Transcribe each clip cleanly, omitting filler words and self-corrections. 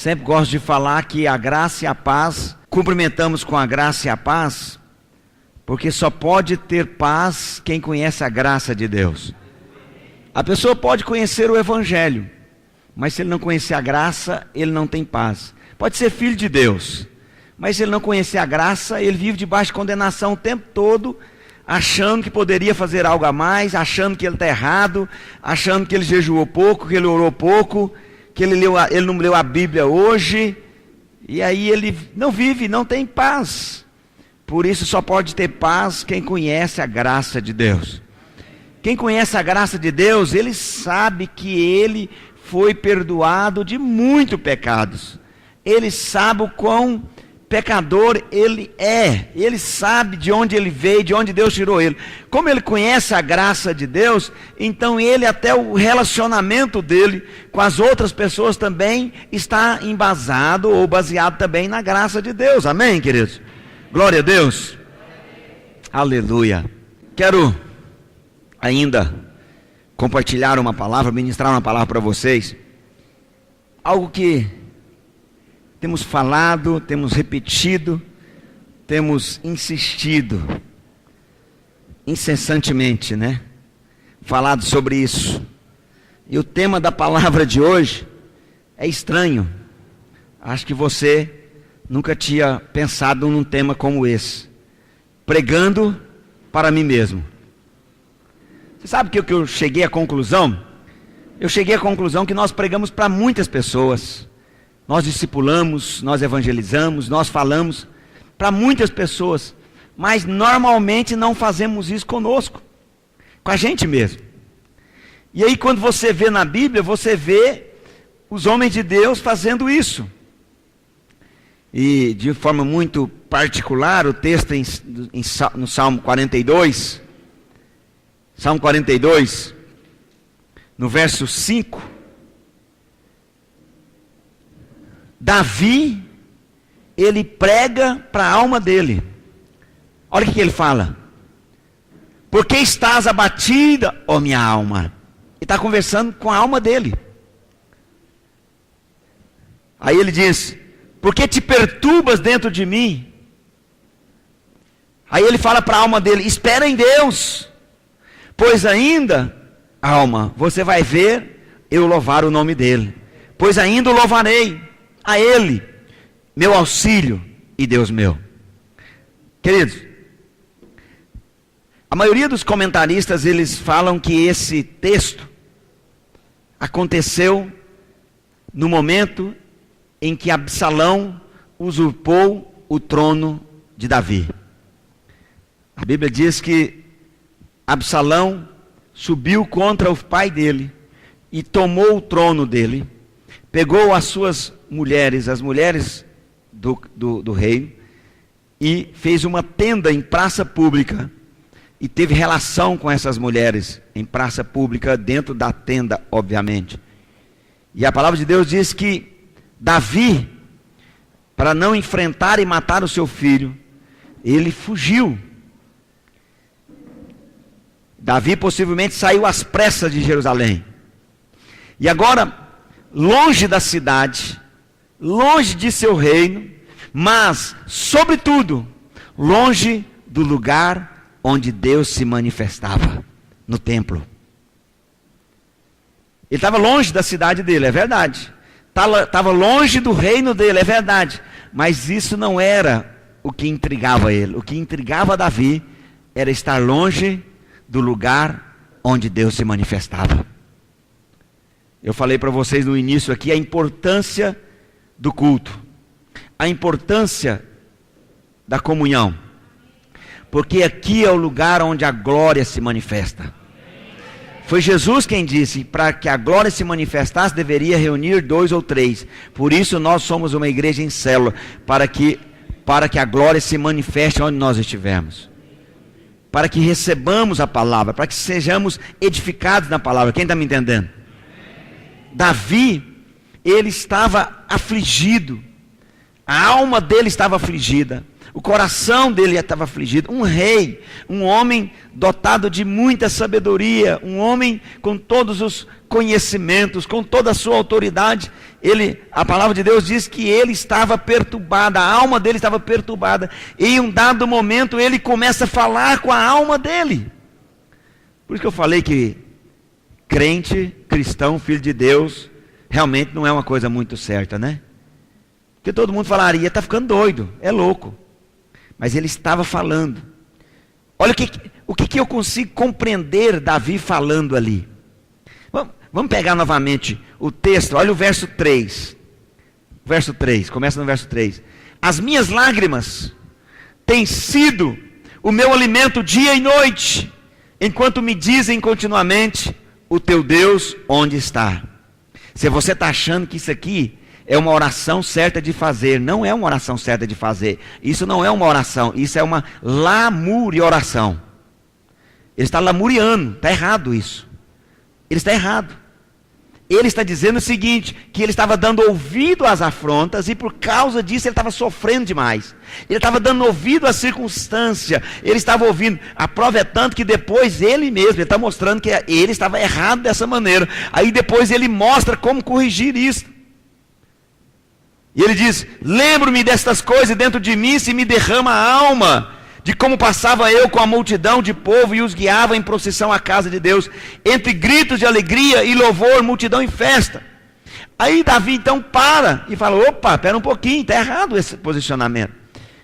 Sempre gosto de falar que a graça e a paz, cumprimentamos com a graça e a paz, porque só pode ter paz quem conhece a graça de Deus. A pessoa pode conhecer o Evangelho, mas se ele não conhecer a graça, ele não tem paz. Pode ser filho de Deus, mas se ele não conhecer a graça, ele vive debaixo de condenação o tempo todo, achando que poderia fazer algo a mais, achando que ele está errado, achando que ele jejuou pouco, que ele orou pouco, que ele não leu a Bíblia hoje, e aí ele não vive, não tem paz. Por isso só pode ter paz quem conhece a graça de Deus. Quem conhece a graça de Deus, ele sabe que ele foi perdoado de muitos pecados. Ele sabe o quão pecador ele é. Ele sabe de onde ele veio, de onde Deus tirou ele. Como ele conhece a graça de Deus, então ele, até o relacionamento dele com as outras pessoas também está embasado ou baseado também na graça de Deus. Amém, queridos? Glória a Deus. Aleluia. Quero ainda compartilhar uma palavra, ministrar uma palavra para vocês. Algo que temos falado, temos repetido, temos insistido incessantemente, né? Falado sobre isso. E o tema da palavra de hoje é estranho. Acho que você nunca tinha pensado num tema como esse. Pregando para mim mesmo. Você sabe que eu cheguei à conclusão? Eu cheguei à conclusão que nós pregamos para muitas pessoas. Nós discipulamos, nós evangelizamos, nós falamos para muitas pessoas. Mas normalmente não fazemos isso conosco, com a gente mesmo. E aí quando você vê na Bíblia, você vê os homens de Deus fazendo isso. E de forma muito particular, o texto no Salmo 42, Salmo 42, no verso 5, Davi, ele prega para a alma dele. Olha o que ele fala: por que estás abatida, ó minha alma? Ele está conversando com a alma dele. Aí ele diz: por que te perturbas dentro de mim? Aí ele fala para a alma dele: espera em Deus, pois ainda, alma, você vai ver eu louvar o nome dele, pois ainda o louvarei a ele, meu auxílio e Deus meu. Queridos, a maioria dos comentaristas, eles falam que esse texto aconteceu no momento em que Absalão usurpou o trono de Davi. A Bíblia diz que Absalão subiu contra o pai dele e tomou o trono dele, pegou as suas mulheres, as mulheres do reino, e fez uma tenda em praça pública, e teve relação com essas mulheres em praça pública, dentro da tenda, obviamente. E a palavra de Deus diz que Davi, para não enfrentar e matar o seu filho, ele fugiu. Davi possivelmente saiu às pressas de Jerusalém. E agora, longe da cidade, longe de seu reino, mas, sobretudo, longe do lugar onde Deus se manifestava, no templo. Ele estava longe da cidade dele, é verdade. Estava longe do reino dele, é verdade. Mas isso não era o que intrigava ele. O que intrigava Davi era estar longe do lugar onde Deus se manifestava. Eu falei para vocês no início aqui a importância do culto, a importância da comunhão, porque aqui é o lugar onde a glória se manifesta. Foi Jesus quem disse: para que a glória se manifestasse, deveria reunir 2 ou 3. Por isso nós somos uma igreja em célula, para que a glória se manifeste onde nós estivermos, para que recebamos a palavra, para que sejamos edificados na palavra. Quem está me entendendo? Davi, ele estava afligido, a alma dele estava afligida, O coração dele estava afligido. Um rei, um homem dotado de muita sabedoria, um homem com todos os conhecimentos, com toda a sua autoridade. A palavra de Deus diz que ele estava perturbado, a alma dele estava perturbada. E em um dado momento ele começa a falar com a alma dele. Por isso que eu falei que crente, cristão, filho de Deus, realmente não é uma coisa muito certa, né? Porque todo mundo falaria, está ficando doido, é louco. Mas ele estava falando. Olha o que eu consigo compreender Davi falando ali. Vamos pegar novamente o texto, olha o verso 3. Verso 3, começa no verso 3. As minhas lágrimas têm sido o meu alimento dia e noite, enquanto me dizem continuamente, o teu Deus onde está? Se você está achando que isso aqui é uma oração certa de fazer, não é uma oração certa de fazer. Isso não é uma oração, isso é uma lamuriação. Ele está lamuriando, está errado isso. Ele está errado. Ele está dizendo o seguinte, que ele estava dando ouvido às afrontas e por causa disso ele estava sofrendo demais. Ele estava dando ouvido à circunstância, ele estava ouvindo. A prova é tanto que depois ele mesmo, ele está mostrando que ele estava errado dessa maneira. Aí depois ele mostra como corrigir isso. E ele diz, lembro-me destas coisas dentro de mim, se me derrama a alma, de como passava eu com a multidão de povo e os guiava em procissão à casa de Deus, entre gritos de alegria e louvor, multidão em festa. Aí Davi então para e fala, opa, espera um pouquinho, está errado esse posicionamento.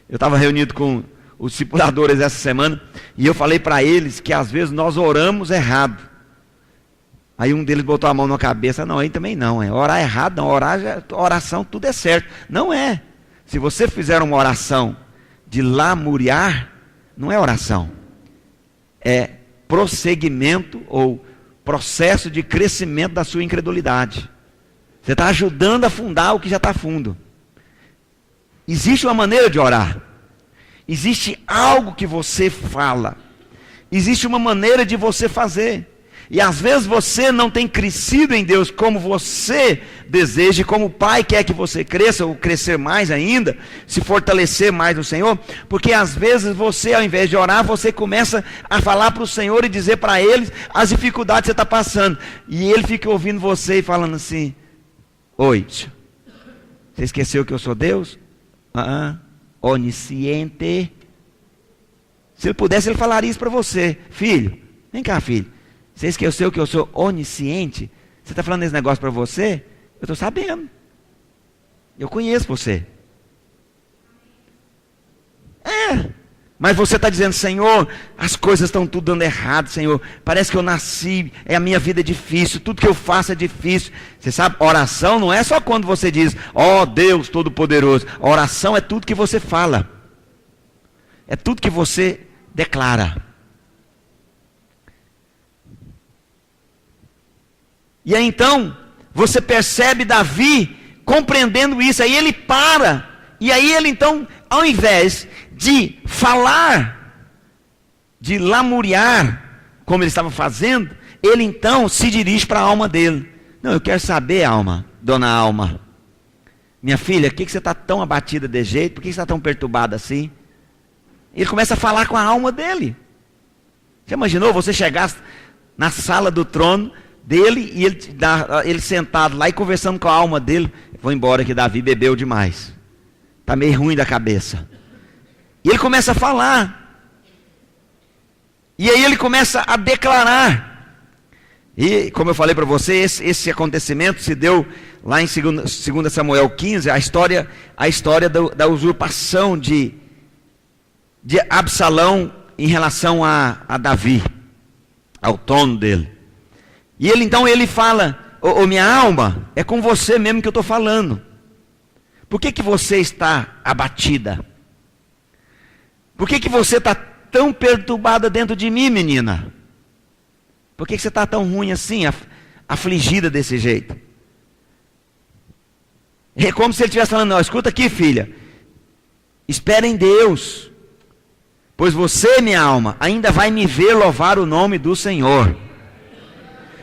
Eu estava reunido com os discipuladores essa semana, e eu falei para eles que às vezes nós oramos errado. Aí um deles botou a mão na cabeça, não, aí também não, orar errado não, oração tudo é certo. Não é. Se você fizer uma oração de lamuriar, não é oração, é prosseguimento ou processo de crescimento da sua incredulidade. Você está ajudando a afundar o que já está fundo. Existe uma maneira de orar, existe algo que você fala, existe uma maneira de você fazer. E às vezes você não tem crescido em Deus como você deseja, como o Pai quer que você cresça, ou crescer mais ainda, se fortalecer mais no Senhor, porque às vezes você, ao invés de orar, você começa a falar para o Senhor e dizer para Ele as dificuldades que você está passando, e Ele fica ouvindo você e falando assim, oi, você esqueceu que eu sou Deus? Onisciente. Se Ele pudesse, Ele falaria isso para você, filho, vem cá filho, você esqueceu que eu sou onisciente? Você está falando esse negócio para você? Eu estou sabendo. Eu conheço você. Mas você está dizendo, Senhor, as coisas estão tudo dando errado, Senhor. Parece que eu nasci, a minha vida é difícil, tudo que eu faço é difícil. Você sabe, oração não é só quando você diz, ó Deus Todo-Poderoso. Oração é tudo que você fala. É tudo que você declara. E aí então, você percebe Davi compreendendo isso, aí ele para, e aí ele então, ao invés de falar, de lamuriar, como ele estava fazendo, ele então se dirige para a alma dele. Não, eu quero saber, alma, dona Alma, minha filha, por que você está tão abatida de jeito, por que você está tão perturbada assim? Ele começa a falar com a alma dele. Você imaginou você chegar na sala do trono dele, e ele sentado lá e conversando com a alma dele, vou embora que Davi bebeu demais, está meio ruim da cabeça, e ele começa a falar, e aí ele começa a declarar, e como eu falei para você, esse acontecimento se deu lá em 2 Samuel 15, a história da usurpação de Absalão em relação a Davi, ao trono dele. E ele então fala, minha alma, é com você mesmo que eu estou falando. Por que você está abatida? Por que você está tão perturbada dentro de mim, menina? Por que você está tão ruim assim, afligida desse jeito? É como se ele estivesse falando, não, escuta aqui filha, espera em Deus, pois você, minha alma, ainda vai me ver louvar o nome do Senhor.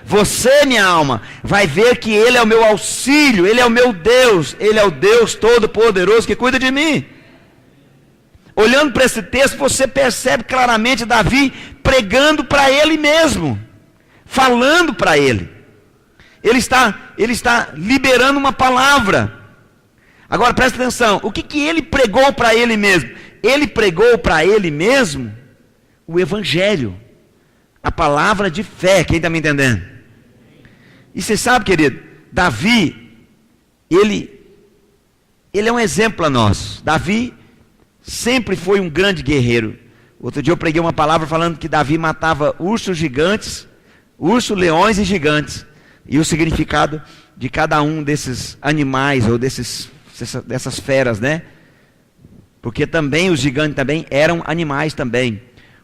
Você, minha alma, vai ver que Ele é o meu auxílio, Ele é o meu Deus, Ele é o Deus Todo-Poderoso que cuida de mim. olhando para esse texto, você percebe claramente Davi pregando para ele mesmo, falando para ele. Ele está liberando uma palavra. Agora presta atenção, o que ele pregou para ele mesmo? Ele pregou para ele mesmo o Evangelho, a palavra de fé. Quem está me entendendo? E você sabe, querido, Davi, ele é um exemplo a nós. Davi sempre foi um grande guerreiro. Outro dia eu preguei uma palavra falando que Davi matava ursos gigantes, leões e gigantes. E o significado de cada um desses animais ou dessas feras, né? Porque também os gigantes também eram animais também,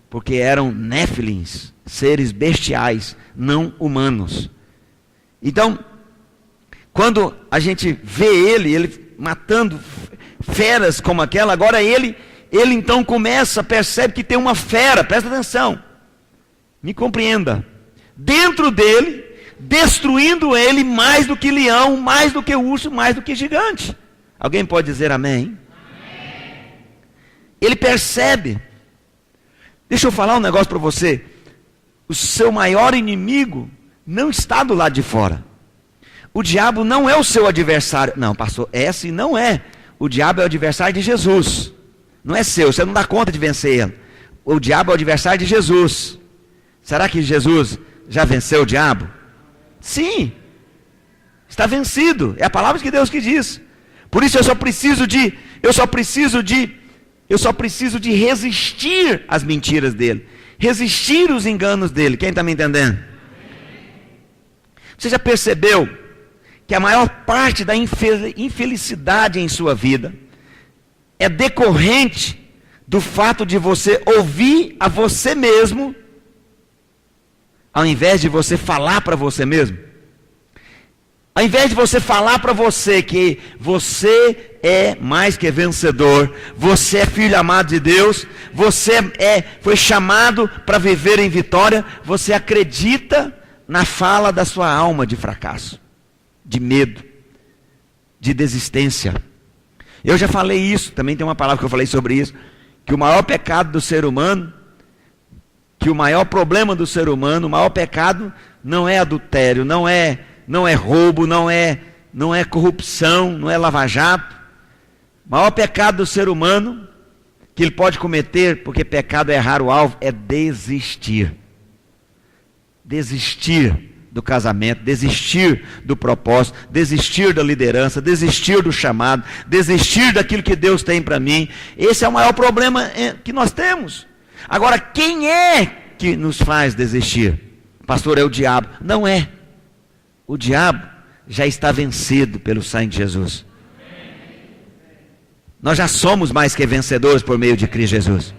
porque eram néfilins, seres bestiais, não humanos. Então, quando a gente vê ele matando feras como aquela, agora ele então percebe que tem uma fera, presta atenção, me compreenda, dentro dele, destruindo ele mais do que leão, mais do que urso, mais do que gigante. Alguém pode dizer amém? Amém. Ele percebe. Deixa eu falar um negócio para você. O seu maior inimigo não está do lado de fora. O diabo não é o seu adversário. Não, pastor, esse não é. O diabo é o adversário de Jesus. Não é seu, você não dá conta de vencer ele. O diabo é o adversário de Jesus. Será que Jesus já venceu o diabo? Sim, está vencido, é a palavra que Deus que diz. Por isso eu só preciso de resistir às mentiras dele, resistir os enganos dele. Quem está me entendendo? Você já percebeu que a maior parte da infelicidade em sua vida é decorrente do fato de você ouvir a você mesmo, ao invés de você falar para você mesmo? Ao invés de você falar para você que você é mais que vencedor, você é filho amado de Deus, você foi chamado para viver em vitória, você acredita na fala da sua alma de fracasso, de medo, de desistência. Eu já falei isso, também tem uma palavra que eu falei sobre isso, que o maior pecado do ser humano, que o maior problema do ser humano, o maior pecado não é adultério, não é roubo, não é corrupção, não é lava-jato. O maior pecado do ser humano que ele pode cometer, porque pecado é errar o alvo, é desistir. Desistir do casamento, desistir do propósito, desistir da liderança, desistir do chamado, desistir daquilo que Deus tem para mim. Esse é o maior problema que nós temos. Agora, quem é que nos faz desistir? Pastor, é o diabo. Não é. O diabo já está vencido pelo sangue de Jesus. Nós já somos mais que vencedores por meio de Cristo Jesus.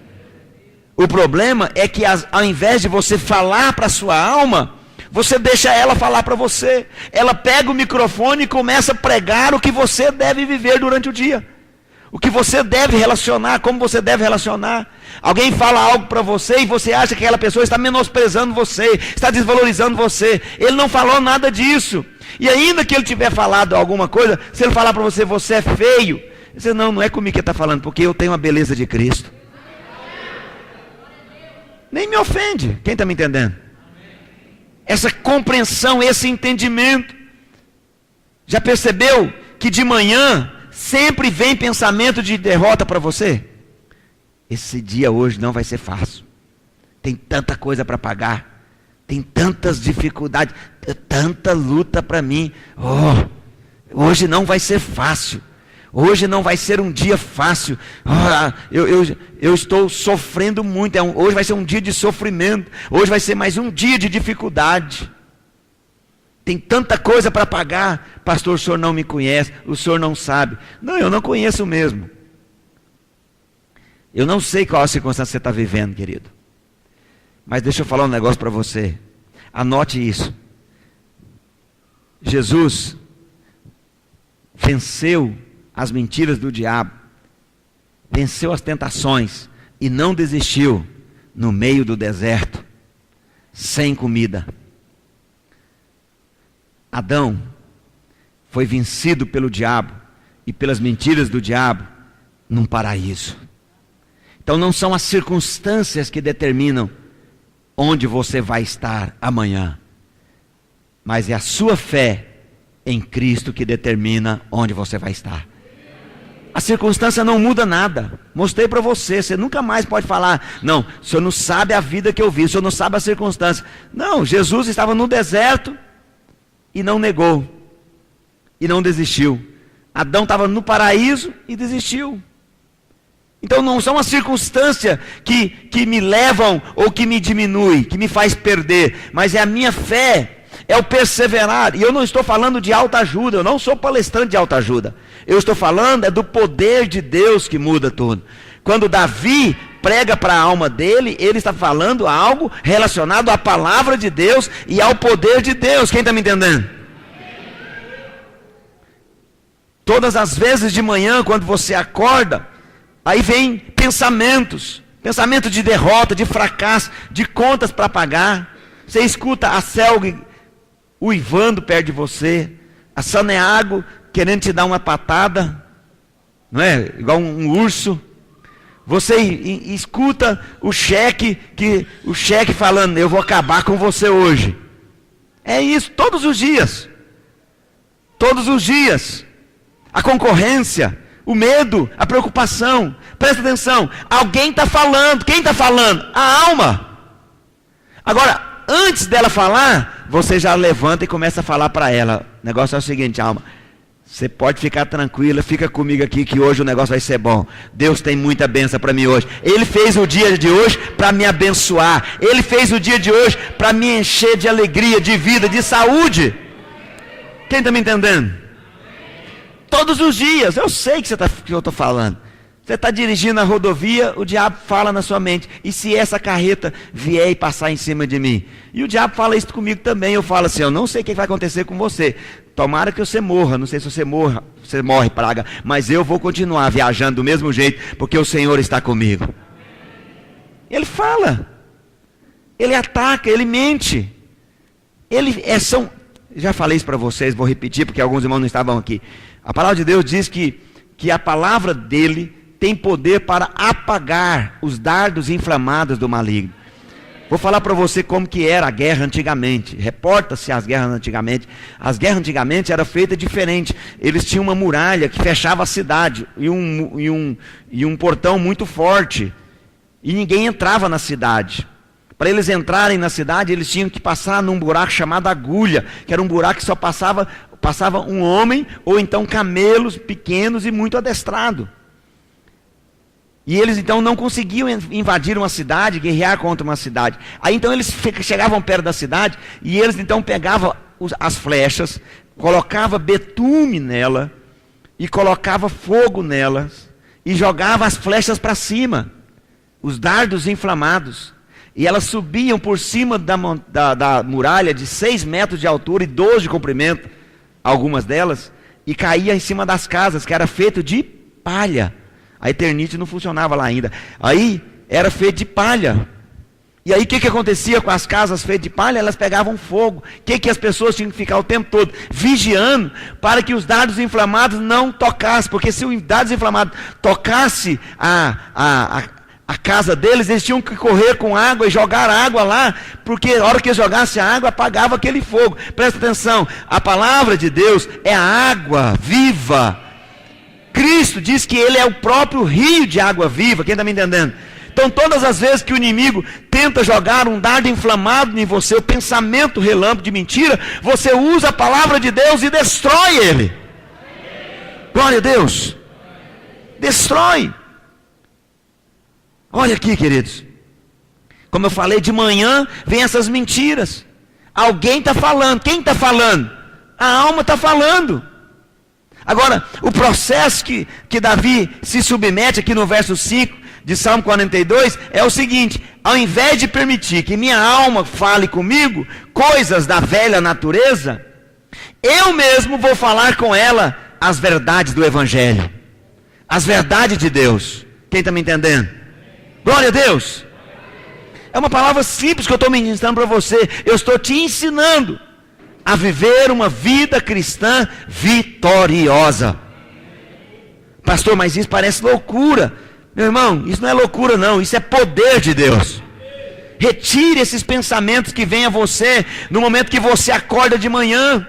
O problema é que ao invés de você falar para a sua alma, você deixa ela falar para você. Ela pega o microfone e começa a pregar o que você deve viver durante o dia. O que você deve relacionar, como você deve relacionar. Alguém fala algo para você e você acha que aquela pessoa está menosprezando você, está desvalorizando você. Ele não falou nada disso. E ainda que ele tiver falado alguma coisa, se ele falar para você, você é feio, você não é comigo que ele está falando, porque eu tenho a beleza de Cristo. Nem me ofende. Quem está me entendendo? Essa compreensão, esse entendimento. Já percebeu que de manhã sempre vem pensamento de derrota para você? Esse dia hoje não vai ser fácil. Tem tanta coisa para pagar. Tem tantas dificuldades. Tanta luta para mim. Hoje não vai ser fácil. Hoje não vai ser um dia fácil. Eu estou sofrendo muito. Hoje vai ser um dia de sofrimento. Hoje vai ser mais um dia de dificuldade. Tem tanta coisa para pagar. Pastor, o senhor não me conhece, o senhor não sabe. Não, eu não conheço mesmo. Eu não sei qual a circunstância que você está vivendo, querido. Mas deixa eu falar um negócio para você. Anote isso. Jesus venceu as mentiras do diabo, venceu as tentações e não desistiu no meio do deserto, sem comida. Adão foi vencido pelo diabo e pelas mentiras do diabo num paraíso. Então não são as circunstâncias que determinam onde você vai estar amanhã, mas é a sua fé em Cristo que determina onde você vai estar. A circunstância não muda nada. Mostrei para você, você nunca mais pode falar, não, o senhor não sabe a vida que eu vi, o senhor não sabe a circunstância. Não, Jesus estava no deserto e não negou, e não desistiu. Adão estava no paraíso e desistiu. Então não são as circunstâncias que me levam ou que me diminui, que me faz perder, mas é a minha fé, é o perseverar. E eu não estou falando de autoajuda, eu não sou palestrante de autoajuda. Eu estou falando do poder de Deus que muda tudo. Quando Davi prega para a alma dele, ele está falando algo relacionado à palavra de Deus e ao poder de Deus. Quem está me entendendo? Todas as vezes de manhã, quando você acorda, aí vem pensamentos de derrota, de fracasso, de contas para pagar. Você escuta a Selg uivando perto de você, a Saneago querendo te dar uma patada, não é? Igual um urso. Você escuta o chefe falando, eu vou acabar com você hoje. É isso, todos os dias. Todos os dias. A concorrência, o medo, a preocupação. Presta atenção, alguém está falando. Quem está falando? A alma. Agora, antes dela falar, você já levanta e começa a falar para ela. O negócio é o seguinte, alma, você pode ficar tranquila, fica comigo aqui que hoje o negócio vai ser bom. Deus tem muita bênção para mim hoje. Ele fez o dia de hoje para me abençoar. Ele fez o dia de hoje para me encher de alegria, de vida, de saúde. Quem está me entendendo? Todos os dias, eu sei que eu estou falando. Você está dirigindo a rodovia, o diabo fala na sua mente, e se essa carreta vier e passar em cima de mim? E o diabo fala isso comigo também, eu falo assim, eu não sei o que vai acontecer com você, tomara que você morra, não sei se você morre praga, mas eu vou continuar viajando do mesmo jeito, porque o Senhor está comigo. Ele fala, ele ataca, ele mente, já falei isso para vocês, vou repetir, porque alguns irmãos não estavam aqui. A palavra de Deus diz que a palavra dele tem poder para apagar os dardos inflamados do maligno. Vou falar para você como que era a guerra antigamente. Reporta-se as guerras antigamente. As guerras antigamente eram feitas diferente. Eles tinham uma muralha que fechava a cidade e um portão muito forte. E ninguém entrava na cidade. Para eles entrarem na cidade, eles tinham que passar num buraco chamado agulha, que era um buraco que só passava um homem, ou então camelos pequenos e muito adestrados. E eles então não conseguiam invadir uma cidade, guerrear contra uma cidade. Aí então eles chegavam perto da cidade, e eles então pegavam as flechas, colocavam betume nela, e colocavam fogo nelas, e jogavam as flechas para cima, os dardos inflamados. E elas subiam por cima da muralha de 6 metros de altura e 12 de comprimento, algumas delas, e caía em cima das casas, que era feito de palha. A Eternite não funcionava lá ainda. Aí era feito de palha. E aí o que acontecia com as casas feitas de palha? Elas pegavam fogo. O que as pessoas tinham que ficar o tempo todo? Vigiando para que os dardos inflamados não tocassem. Porque se os dardos inflamados tocassem a casa deles, eles tinham que correr com água e jogar água lá, porque a hora que jogasse a água, apagava aquele fogo. Presta atenção, a palavra de Deus é a água viva. Cristo diz que Ele é o próprio rio de água viva. Quem está me entendendo? Então todas as vezes que o inimigo tenta jogar um dardo inflamado em você, o pensamento relâmpago de mentira, você usa a palavra de Deus e destrói ele. Glória a Deus. Destrói. Olha aqui, queridos, como eu falei, de manhã vem essas mentiras, alguém está falando, quem está falando? A alma está falando. Agora, o processo que Davi se submete aqui no verso 5 de Salmo 42 é o seguinte: ao invés de permitir que minha alma fale comigo coisas da velha natureza, eu mesmo vou falar com ela as verdades do Evangelho, as verdades de Deus. Quem está me entendendo? Glória a Deus. É uma palavra simples que eu estou ministrando para você. Eu estou te ensinando a viver uma vida cristã vitoriosa. Pastor, mas isso parece loucura. Meu irmão, isso não é loucura não, isso é poder de Deus. Retire esses pensamentos que vêm a você no momento que você acorda de manhã.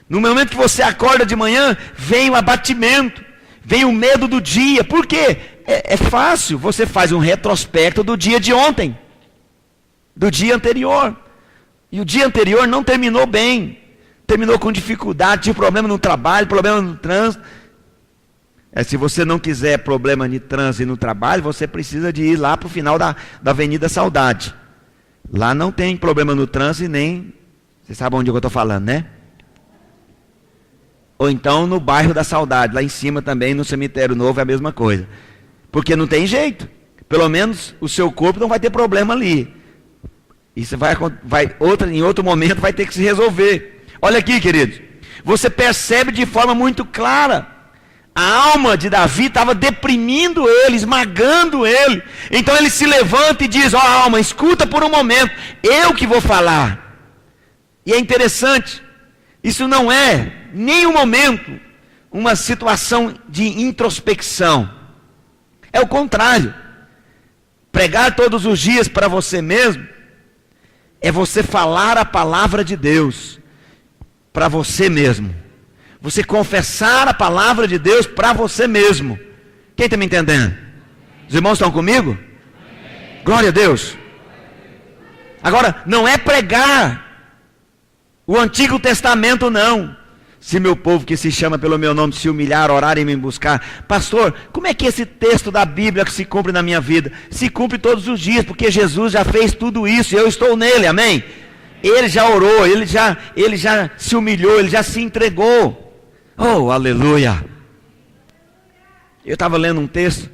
No momento que você acorda de manhã, vem o abatimento, vem o medo do dia. Por quê? É fácil, você faz um retrospecto do dia de ontem, do dia anterior. E o dia anterior não terminou bem, terminou com dificuldade, tinha problema no trabalho, problema no trânsito. Se você não quiser problema de trânsito e no trabalho, você precisa de ir lá para o final da Avenida Saudade. Lá não tem problema no trânsito e nem... Você sabe onde eu estou falando, né? Ou então no bairro da Saudade, lá em cima também, no Cemitério Novo, é a mesma coisa. Porque não tem jeito. Pelo menos o seu corpo não vai ter problema ali. Isso em outro momento vai ter que se resolver. Olha aqui, queridos. Você percebe de forma muito clara. A alma de Davi estava deprimindo ele, esmagando ele. Então ele se levanta e diz: ó alma, escuta por um momento, eu que vou falar. E é interessante, isso não é nenhum momento uma situação de introspecção. É o contrário. Pregar todos os dias para você mesmo é você falar a palavra de Deus para você mesmo. Você confessar a palavra de Deus para você mesmo. Quem está me entendendo? Os irmãos estão comigo? Amém. Glória a Deus. Agora, não é pregar o Antigo Testamento não. Se meu povo que se chama pelo meu nome se humilhar, orar e me buscar. Pastor, como é que esse texto da Bíblia que se cumpre na minha vida? Se cumpre todos os dias, porque Jesus já fez tudo isso e eu estou nele, amém? Ele já orou, ele já se humilhou, ele já se entregou. Oh, aleluia! Eu estava lendo um texto,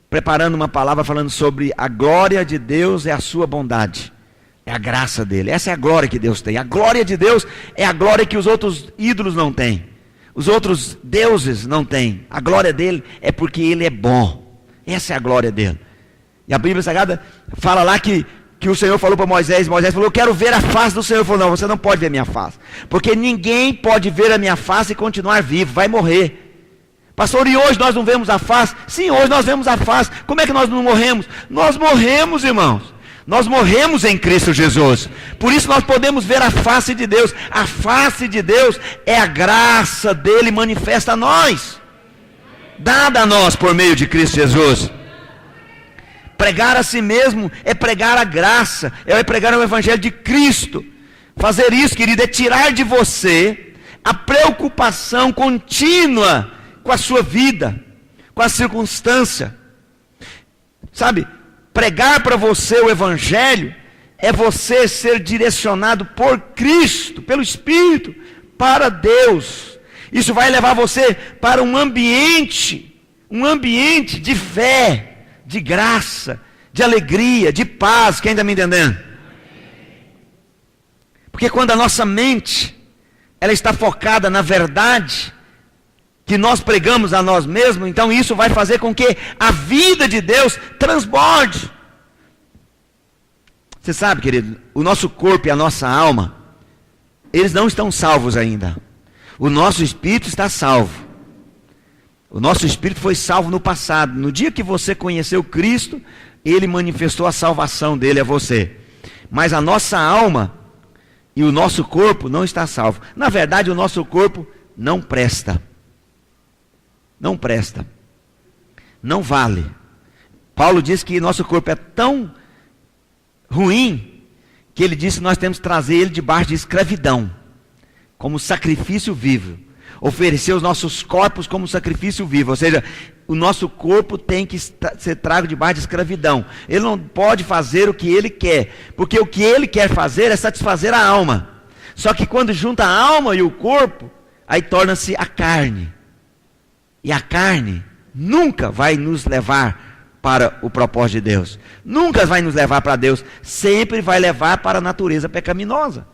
preparando uma palavra falando sobre a glória de Deus é a sua bondade. É a graça dele, essa é a glória que Deus tem. A glória de Deus é a glória que os outros ídolos não têm. Os outros deuses não têm. A glória dele é porque ele é bom. Essa é a glória dele. E a Bíblia Sagrada fala lá que o Senhor falou para Moisés falou: eu quero ver a face do Senhor. Ele falou: não, você não pode ver a minha face, porque ninguém pode ver a minha face e continuar vivo, vai morrer. Pastor, e hoje nós não vemos a face? Sim, hoje nós vemos a face. Como é que nós não morremos? Nós morremos, irmãos. Nós morremos em Cristo Jesus. Por isso nós podemos ver a face de Deus. A face de Deus é a graça dele manifesta a nós, dada a nós por meio de Cristo Jesus. Pregar a si mesmo é pregar a graça, é pregar o Evangelho de Cristo. Fazer isso, querido, é tirar de você a preocupação contínua com a sua vida, com a circunstância. Sabe, pregar para você o Evangelho é você ser direcionado por Cristo, pelo Espírito, para Deus. Isso vai levar você para um ambiente de fé, de graça, de alegria, de paz. Quem está me entendendo? Porque quando a nossa mente ela está focada na verdade que nós pregamos a nós mesmos, então isso vai fazer com que a vida de Deus transborde. Você sabe, querido, o nosso corpo e a nossa alma, eles não estão salvos ainda. O nosso espírito está salvo. O nosso espírito foi salvo no passado. No dia que você conheceu Cristo, ele manifestou a salvação dele a você. Mas a nossa alma e o nosso corpo não está salvo. Na verdade, o nosso corpo não presta. Não presta. Não vale. Paulo diz que nosso corpo é tão ruim que ele disse que nós temos que trazer ele debaixo de escravidão, como sacrifício vivo. Oferecer os nossos corpos como sacrifício vivo, ou seja, o nosso corpo tem que ser trago debaixo de escravidão. Ele não pode fazer o que ele quer, porque o que ele quer fazer é satisfazer a alma. Só que quando junta a alma e o corpo, aí torna-se a carne. E a carne nunca vai nos levar para o propósito de Deus. Nunca vai nos levar para Deus. Sempre vai levar para a natureza pecaminosa,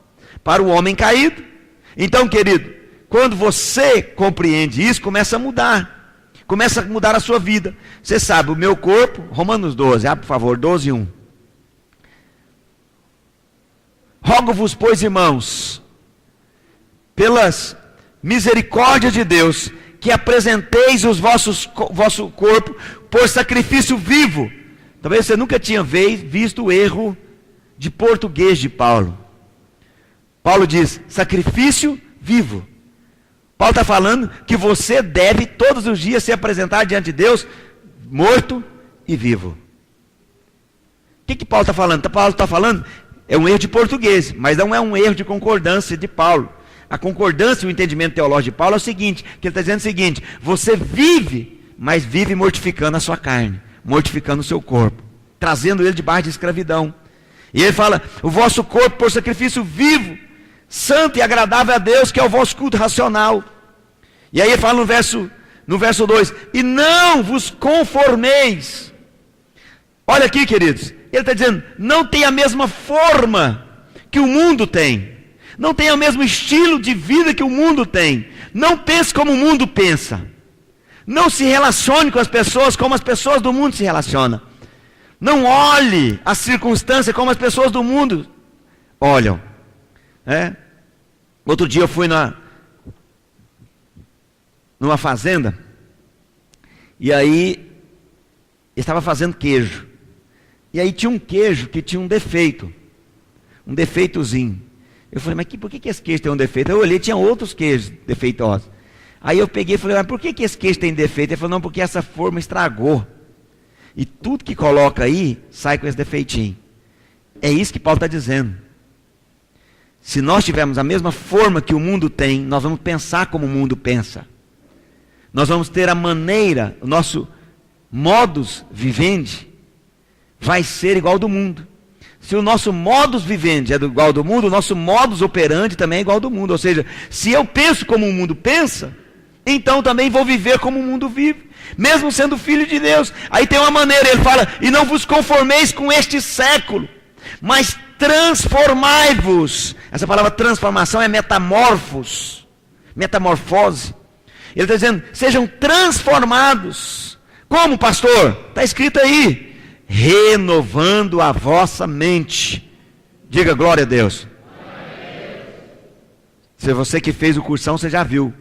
para o homem caído. Então, querido, quando você compreende isso, começa a mudar a sua vida. Você sabe, o meu corpo, Romanos 12, por favor, 12:1. Rogo-vos, pois, irmãos, pelas misericórdias de Deus, que apresenteis o vosso corpo por sacrifício vivo. Talvez você nunca tinha visto o erro de português de Paulo. Paulo diz, sacrifício vivo. Paulo está falando que você deve todos os dias se apresentar diante de Deus, morto e vivo. O que Paulo está falando? Paulo está falando, é um erro de português, mas não é um erro de concordância de Paulo. A concordância e o entendimento teológico de Paulo é o seguinte, que ele está dizendo o seguinte, você vive, mas vive mortificando a sua carne, mortificando o seu corpo, trazendo ele debaixo de escravidão. E ele fala, o vosso corpo por sacrifício vivo, santo e agradável a Deus, que é o vosso culto racional. E aí ele fala no verso 2, e não vos conformeis. Olha aqui, queridos, ele está dizendo, não tem a mesma forma que o mundo tem, não tem o mesmo estilo de vida que o mundo tem, não pense como o mundo pensa, não se relacione com as pessoas como as pessoas do mundo se relacionam, não olhe as circunstâncias como as pessoas do mundo olham. Outro dia eu fui numa fazenda, e aí estava fazendo queijo, e aí tinha um queijo que tinha um defeitozinho. Eu falei, mas por que esse queijo tem um defeito? Eu olhei, tinha outros queijos defeituosos. Aí eu peguei e falei, mas por que esse queijo tem defeito? Ele falou, não, porque essa forma estragou, e tudo que coloca aí, sai com esse defeitinho. É isso que Paulo está dizendo. Se nós tivermos a mesma forma que o mundo tem, nós vamos pensar como o mundo pensa. Nós vamos ter a maneira, o nosso modus vivendi vai ser igual ao do mundo. Se o nosso modus vivendi é igual ao do mundo, o nosso modus operandi também é igual ao do mundo. Ou seja, se eu penso como o mundo pensa, então também vou viver como o mundo vive, mesmo sendo filho de Deus. Aí tem uma maneira, ele fala, e não vos conformeis com este século, mas transformai-vos. Essa palavra transformação é metamorfose. Ele está dizendo, sejam transformados. Como, pastor? Está escrito aí, renovando a vossa mente. Diga glória a Deus. Se você que fez o cursão, você já viu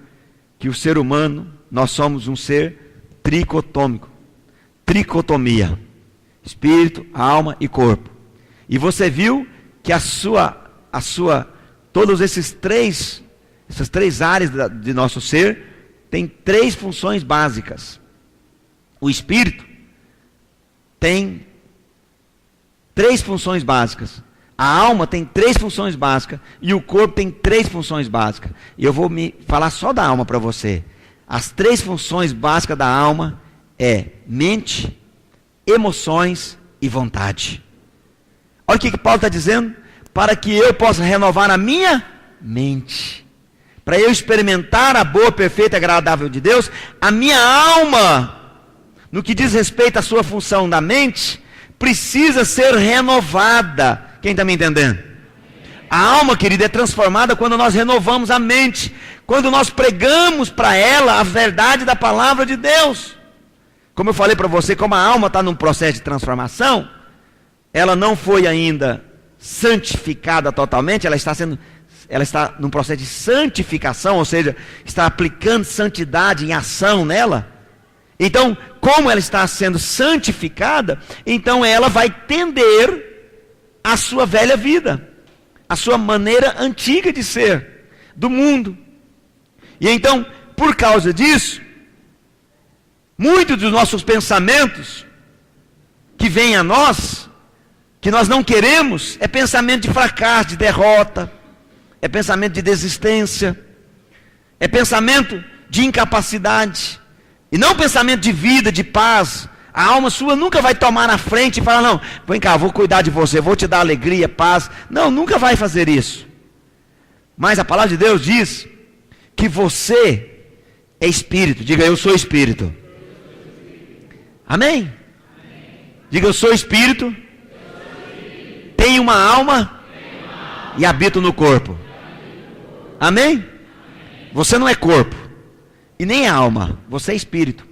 que o ser humano, nós somos um ser tricotômico. Tricotomia. Espírito, alma e corpo. E você viu que todos essas três áreas de nosso ser, tem 3 funções básicas. O espírito tem 3 funções básicas. A alma tem 3 funções básicas. E o corpo tem 3 funções básicas. E eu vou me falar só da alma para você. As 3 funções básicas da alma é mente, emoções e vontade. Olha o que Paulo está dizendo. Para que eu possa renovar a minha mente, para eu experimentar a boa, perfeita e agradável de Deus, a minha alma, no que diz respeito à sua função da mente, precisa ser renovada. Quem está me entendendo? A alma, querida, é transformada quando nós renovamos a mente, quando nós pregamos para ela a verdade da palavra de Deus. Como eu falei para você, como a alma está num processo de transformação, ela não foi ainda santificada totalmente, ela está num processo de santificação, ou seja, está aplicando santidade em ação nela. Então, como ela está sendo santificada, então ela vai tender à sua velha vida, à sua maneira antiga de ser, do mundo. E então, por causa disso, muitos dos nossos pensamentos que vêm a nós, que nós não queremos, é pensamento de fracasso, de derrota, é pensamento de desistência, é pensamento de incapacidade, e não pensamento de vida, de paz. A alma sua nunca vai tomar na frente e falar, não, vem cá, vou cuidar de você, vou te dar alegria, paz. Não, nunca vai fazer isso. Mas a palavra de Deus diz que você é espírito. Diga, eu sou espírito. Amém? Diga, eu sou espírito, tenho uma alma e habito no corpo. Amém? Você não é corpo e nem é alma, você é espírito.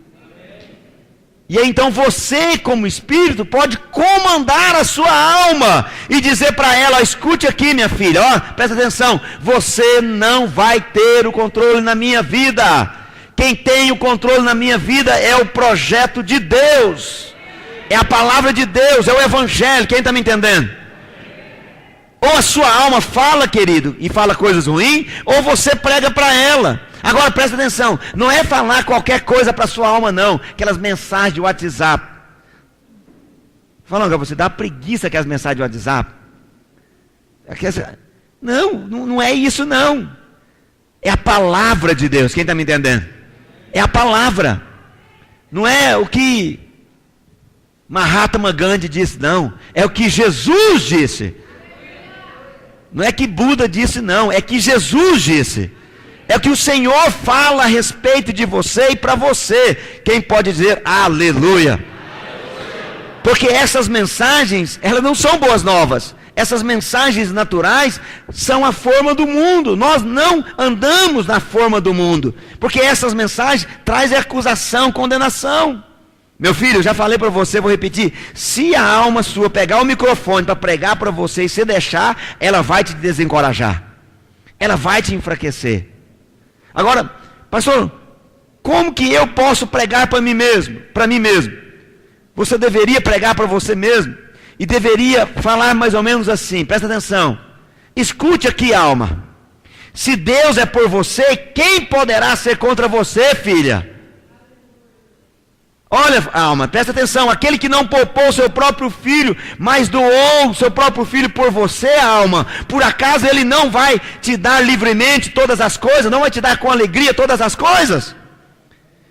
E aí, então você, como espírito, pode comandar a sua alma e dizer para ela, escute aqui, minha filha, ó, presta atenção, você não vai ter o controle na minha vida. quem tem o controle na minha vida é o projeto de Deus, é a palavra de Deus, é o Evangelho. Quem está me entendendo? Ou a sua alma fala, querido, e fala coisas ruins, ou você prega para ela. Agora presta atenção, não é falar qualquer coisa para a sua alma não, aquelas mensagens de WhatsApp. Falando que você dá preguiça aquelas mensagens de WhatsApp. Não é isso não. É a palavra de Deus. Quem está me entendendo? É a palavra. Não é o que Mahatma Gandhi disse, não. É o que Jesus disse. Não é que Buda disse, não. É que Jesus disse. É o que o Senhor fala a respeito de você e para você. Quem pode dizer aleluia? Porque essas mensagens, elas não são boas novas. Essas mensagens naturais são a forma do mundo. Nós não andamos na forma do mundo. Porque essas mensagens trazem acusação, condenação. Meu filho, eu já falei para você, vou repetir. Se a alma sua pegar o microfone para pregar para você e você deixar, ela vai te desencorajar. Ela vai te enfraquecer. Agora, pastor, como que eu posso pregar para mim mesmo? Para mim mesmo. Você deveria pregar para você mesmo. E deveria falar mais ou menos assim, presta atenção. Escute aqui, alma. Se Deus é por você, quem poderá ser contra você, filha? Olha, alma, presta atenção. Aquele que não poupou seu próprio filho, mas doou seu próprio filho por você, alma. Por acaso ele não vai te dar livremente todas as coisas? Não vai te dar com alegria todas as coisas?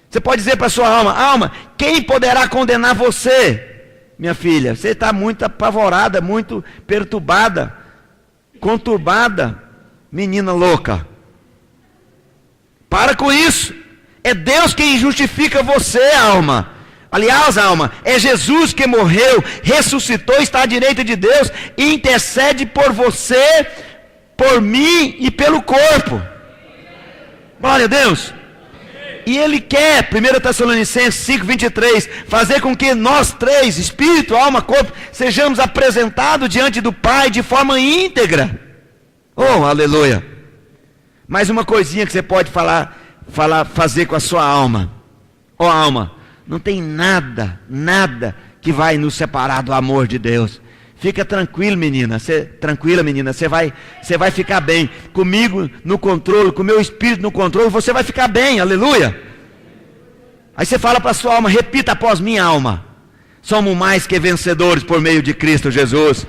Você pode dizer para sua alma, alma, quem poderá condenar você? Minha filha, você está muito apavorada, muito perturbada, conturbada, menina louca. Para com isso. É Deus quem justifica você, alma. Aliás, alma, é Jesus que morreu, ressuscitou, está à direita de Deus e intercede por você, por mim e pelo corpo. Glória a Deus. E Ele quer, 1 Tessalonicenses 5:23, fazer com que nós três, espírito, alma, corpo, sejamos apresentados diante do Pai de forma íntegra. Oh, aleluia. Mais uma coisinha que você pode fazer com a sua alma. Oh, alma, não tem nada que vai nos separar do amor de Deus. Fica tranquilo, menina. Tranquila, menina. Você vai ficar bem. Comigo no controle, com o meu espírito no controle, você vai ficar bem. Aleluia. Aí você fala para a sua alma, repita após minha alma. Somos mais que vencedores por meio de Cristo Jesus.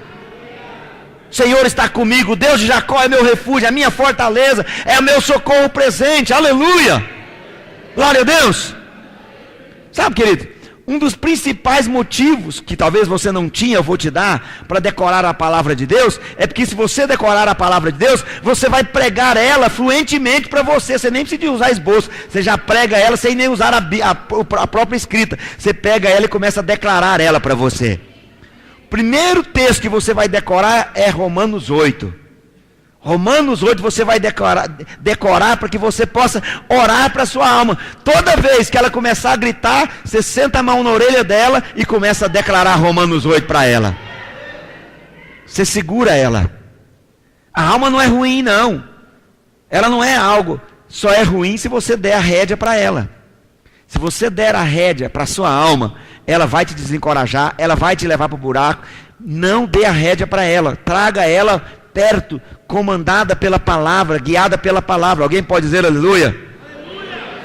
O Senhor está comigo. Deus de Jacó é meu refúgio, a minha fortaleza, é o meu socorro presente. Aleluia. Glória a Deus. Sabe, querido? Um dos principais motivos, que talvez você não tinha, eu vou te dar, para decorar a palavra de Deus, é porque se você decorar a palavra de Deus, você vai pregar ela fluentemente para você. Você nem precisa de usar esboço, você já prega ela sem nem usar a própria escrita. Você pega ela e começa a declarar ela para você. O primeiro texto que você vai decorar é Romanos 8. Romanos 8 você vai decorar para que você possa orar para a sua alma. Toda vez que ela começar a gritar, você senta a mão na orelha dela e começa a declarar Romanos 8 para ela. Você segura ela. A alma não é ruim, não. Ela não é algo, só é ruim se você der a rédea para ela. Se você der a rédea para a sua alma, ela vai te desencorajar, ela vai te levar para o buraco. Não dê a rédea para ela, traga ela perto, comandada pela palavra, guiada pela palavra. Alguém pode dizer aleluia? Aleluia.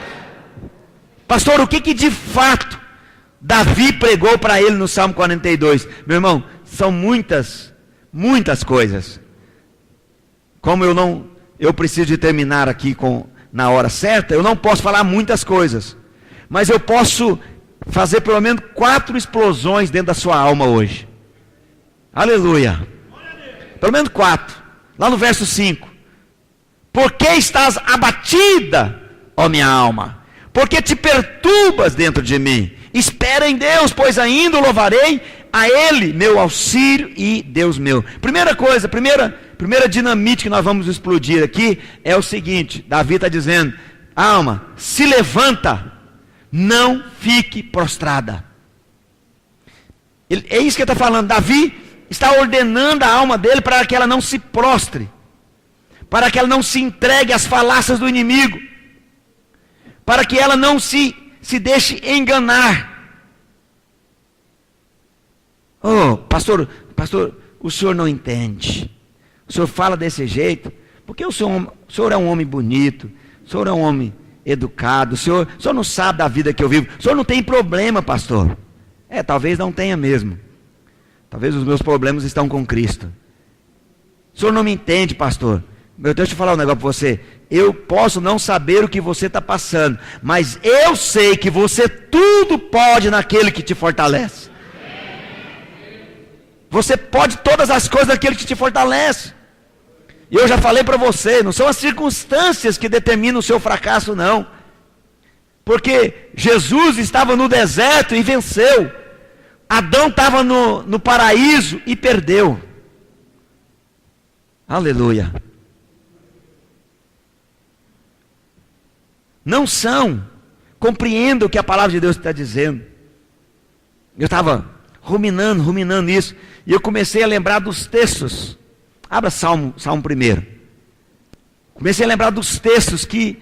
Pastor, o que de fato Davi pregou para ele no Salmo 42? Meu irmão, são muitas coisas. Como eu preciso de terminar aqui na hora certa, eu não posso falar muitas coisas, mas eu posso fazer pelo menos 4 explosões dentro da sua alma hoje. Aleluia. Pelo menos 4. Lá no verso 5. Por que estás abatida, ó minha alma? Por que te perturbas dentro de mim? Espera em Deus, pois ainda o louvarei, a Ele, meu auxílio e Deus meu. Primeira coisa, primeira dinamite que nós vamos explodir aqui é o seguinte: Davi está dizendo, alma, se levanta, não fique prostrada. É isso que ele está falando. Davi está ordenando a alma dele para que ela não se prostre, para que ela não se entregue às falácias do inimigo, para que ela não se deixe enganar. Oh, pastor, o senhor não entende. O senhor fala desse jeito, porque o senhor é um homem bonito, o senhor é um homem educado, o senhor não sabe da vida que eu vivo, o senhor não tem problema, pastor. Talvez não tenha mesmo. Talvez os meus problemas estão com Cristo. O senhor não me entende, pastor. Deixa eu falar um negócio para você. Eu posso não saber o que você está passando, mas eu sei que você tudo pode naquele que te fortalece. Você pode todas as coisas naquele que te fortalece. E eu já falei para você, não são as circunstâncias que determinam o seu fracasso, não. Porque Jesus estava no deserto e venceu. Adão estava no paraíso e perdeu. Aleluia. Não são. Compreenda o que a palavra de Deus está dizendo. Eu estava ruminando isso. E eu comecei a lembrar dos textos. Abra Salmo 1. Comecei a lembrar dos textos que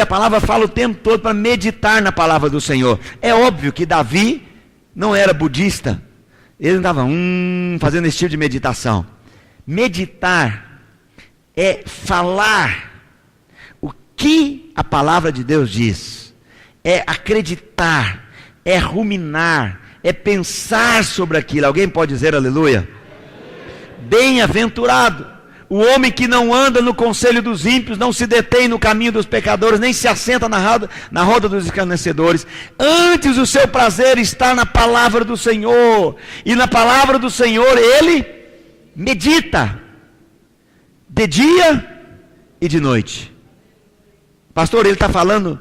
a palavra fala o tempo todo para meditar na palavra do Senhor. É óbvio que Davi não era budista. Ele não estava fazendo esse tipo de meditação. Meditar é falar o que a palavra de Deus diz. É acreditar, é ruminar, é pensar sobre aquilo. Alguém pode dizer aleluia? Bem-aventurado o homem que não anda no conselho dos ímpios, não se detém no caminho dos pecadores, nem se assenta na roda dos escarnecedores. Antes o seu prazer está na palavra do Senhor, e na palavra do Senhor ele medita, de dia e de noite. Pastor, ele está falando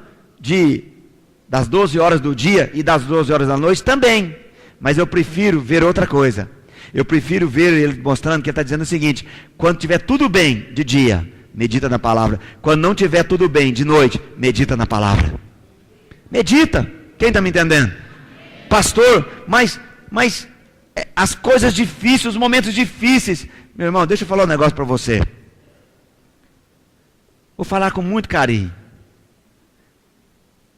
das 12 horas do dia e das 12 horas da noite também, mas eu prefiro ver outra coisa. Eu prefiro ver ele mostrando que ele está dizendo o seguinte: quando tiver tudo bem de dia, medita na palavra. Quando não tiver tudo bem de noite, medita na palavra. Medita. Quem está me entendendo? Pastor, mas as coisas difíceis, os momentos difíceis. Meu irmão, deixa eu falar um negócio para você. Vou falar com muito carinho.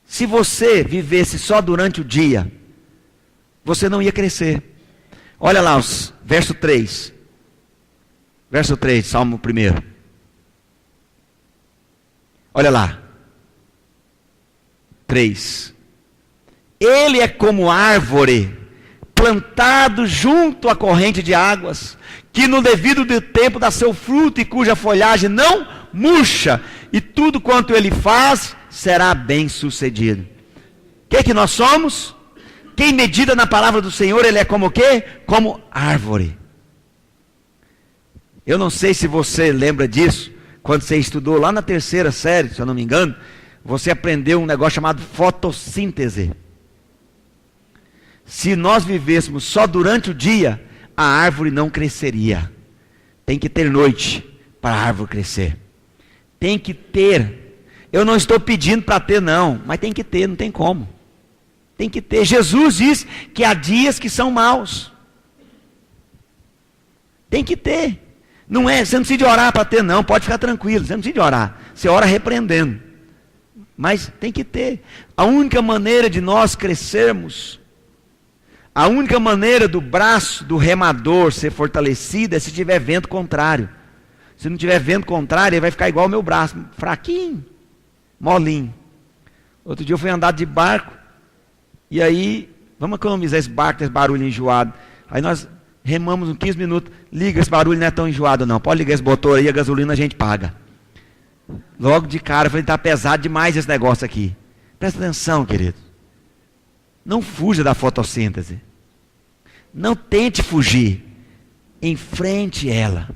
Se você vivesse só durante o dia, você não ia crescer. Olha lá, verso 3. Verso 3, Salmo 1. Olha lá. 3. Ele é como árvore, plantado junto à corrente de águas, que no devido tempo dá seu fruto e cuja folhagem não murcha, e tudo quanto ele faz será bem sucedido. O que nós somos? Quem medita na palavra do Senhor, ele é como o quê? Como árvore. Eu não sei se você lembra disso, quando você estudou lá na 3ª série, se eu não me engano, você aprendeu um negócio chamado fotossíntese. Se nós vivêssemos só durante o dia, a árvore não cresceria. Tem que ter noite para a árvore crescer. Tem que ter. Eu não estou pedindo para ter não, mas tem que ter, não tem como. Tem que ter. Jesus diz que há dias que são maus. Tem que ter. Você não precisa de orar para ter não, pode ficar tranquilo, você não precisa de orar. Você ora repreendendo. Mas tem que ter. A única maneira de nós crescermos, a única maneira do braço do remador ser fortalecido é se tiver vento contrário. Se não tiver vento contrário, ele vai ficar igual o meu braço, fraquinho, molinho. Outro dia eu fui andar de barco, e aí, vamos economizar esse barco, esse barulho enjoado. Aí nós remamos uns 15 minutos, liga, esse barulho não é tão enjoado não, pode ligar esse motor aí, a gasolina a gente paga. Logo de cara, eu falei, está pesado demais esse negócio aqui. Presta atenção, querido. Não fuja da fotossíntese. Não tente fugir. Enfrente ela.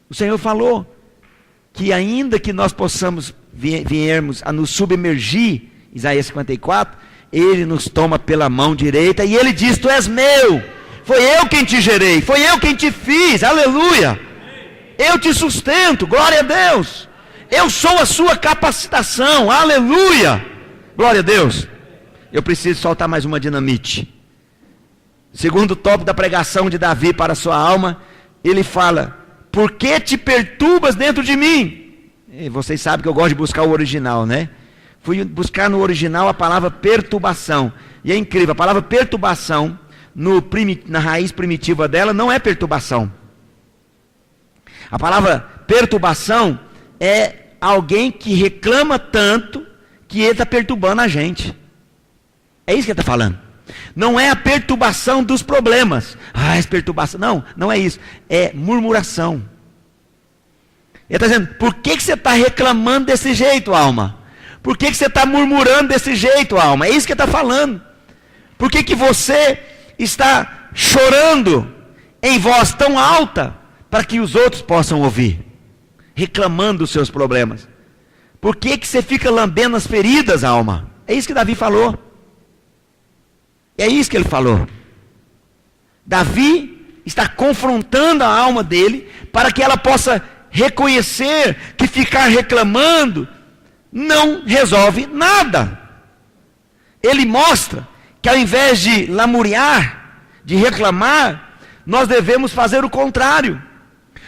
O Senhor falou que ainda que nós possamos viermos a nos submergir, Isaías 54, Ele nos toma pela mão direita e Ele diz, tu és meu, foi eu quem te gerei, foi eu quem te fiz, aleluia, eu te sustento, glória a Deus, eu sou a sua capacitação, aleluia, glória a Deus. Eu preciso soltar mais uma dinamite. Segundo tópico da pregação de Davi para a sua alma, ele fala, por que te perturbas dentro de mim? E vocês sabem que eu gosto de buscar o original, né? Fui buscar no original a palavra perturbação. E é incrível, a palavra perturbação, na raiz primitiva dela, não é perturbação. A palavra perturbação é alguém que reclama tanto que ele está perturbando a gente. É isso que ele está falando. Não é a perturbação dos problemas. Essa perturbação. Não, não é isso. É murmuração. Ele está dizendo, por que você está reclamando desse jeito, alma? Por que você está murmurando desse jeito, alma? É isso que ele está falando. Por que você está chorando em voz tão alta para que os outros possam ouvir? Reclamando dos seus problemas. Por que você fica lambendo as feridas, alma? É isso que Davi falou. É isso que ele falou. Davi está confrontando a alma dele para que ela possa reconhecer que ficar reclamando não resolve nada. Ele mostra que ao invés de lamuriar, de reclamar, nós devemos fazer o contrário.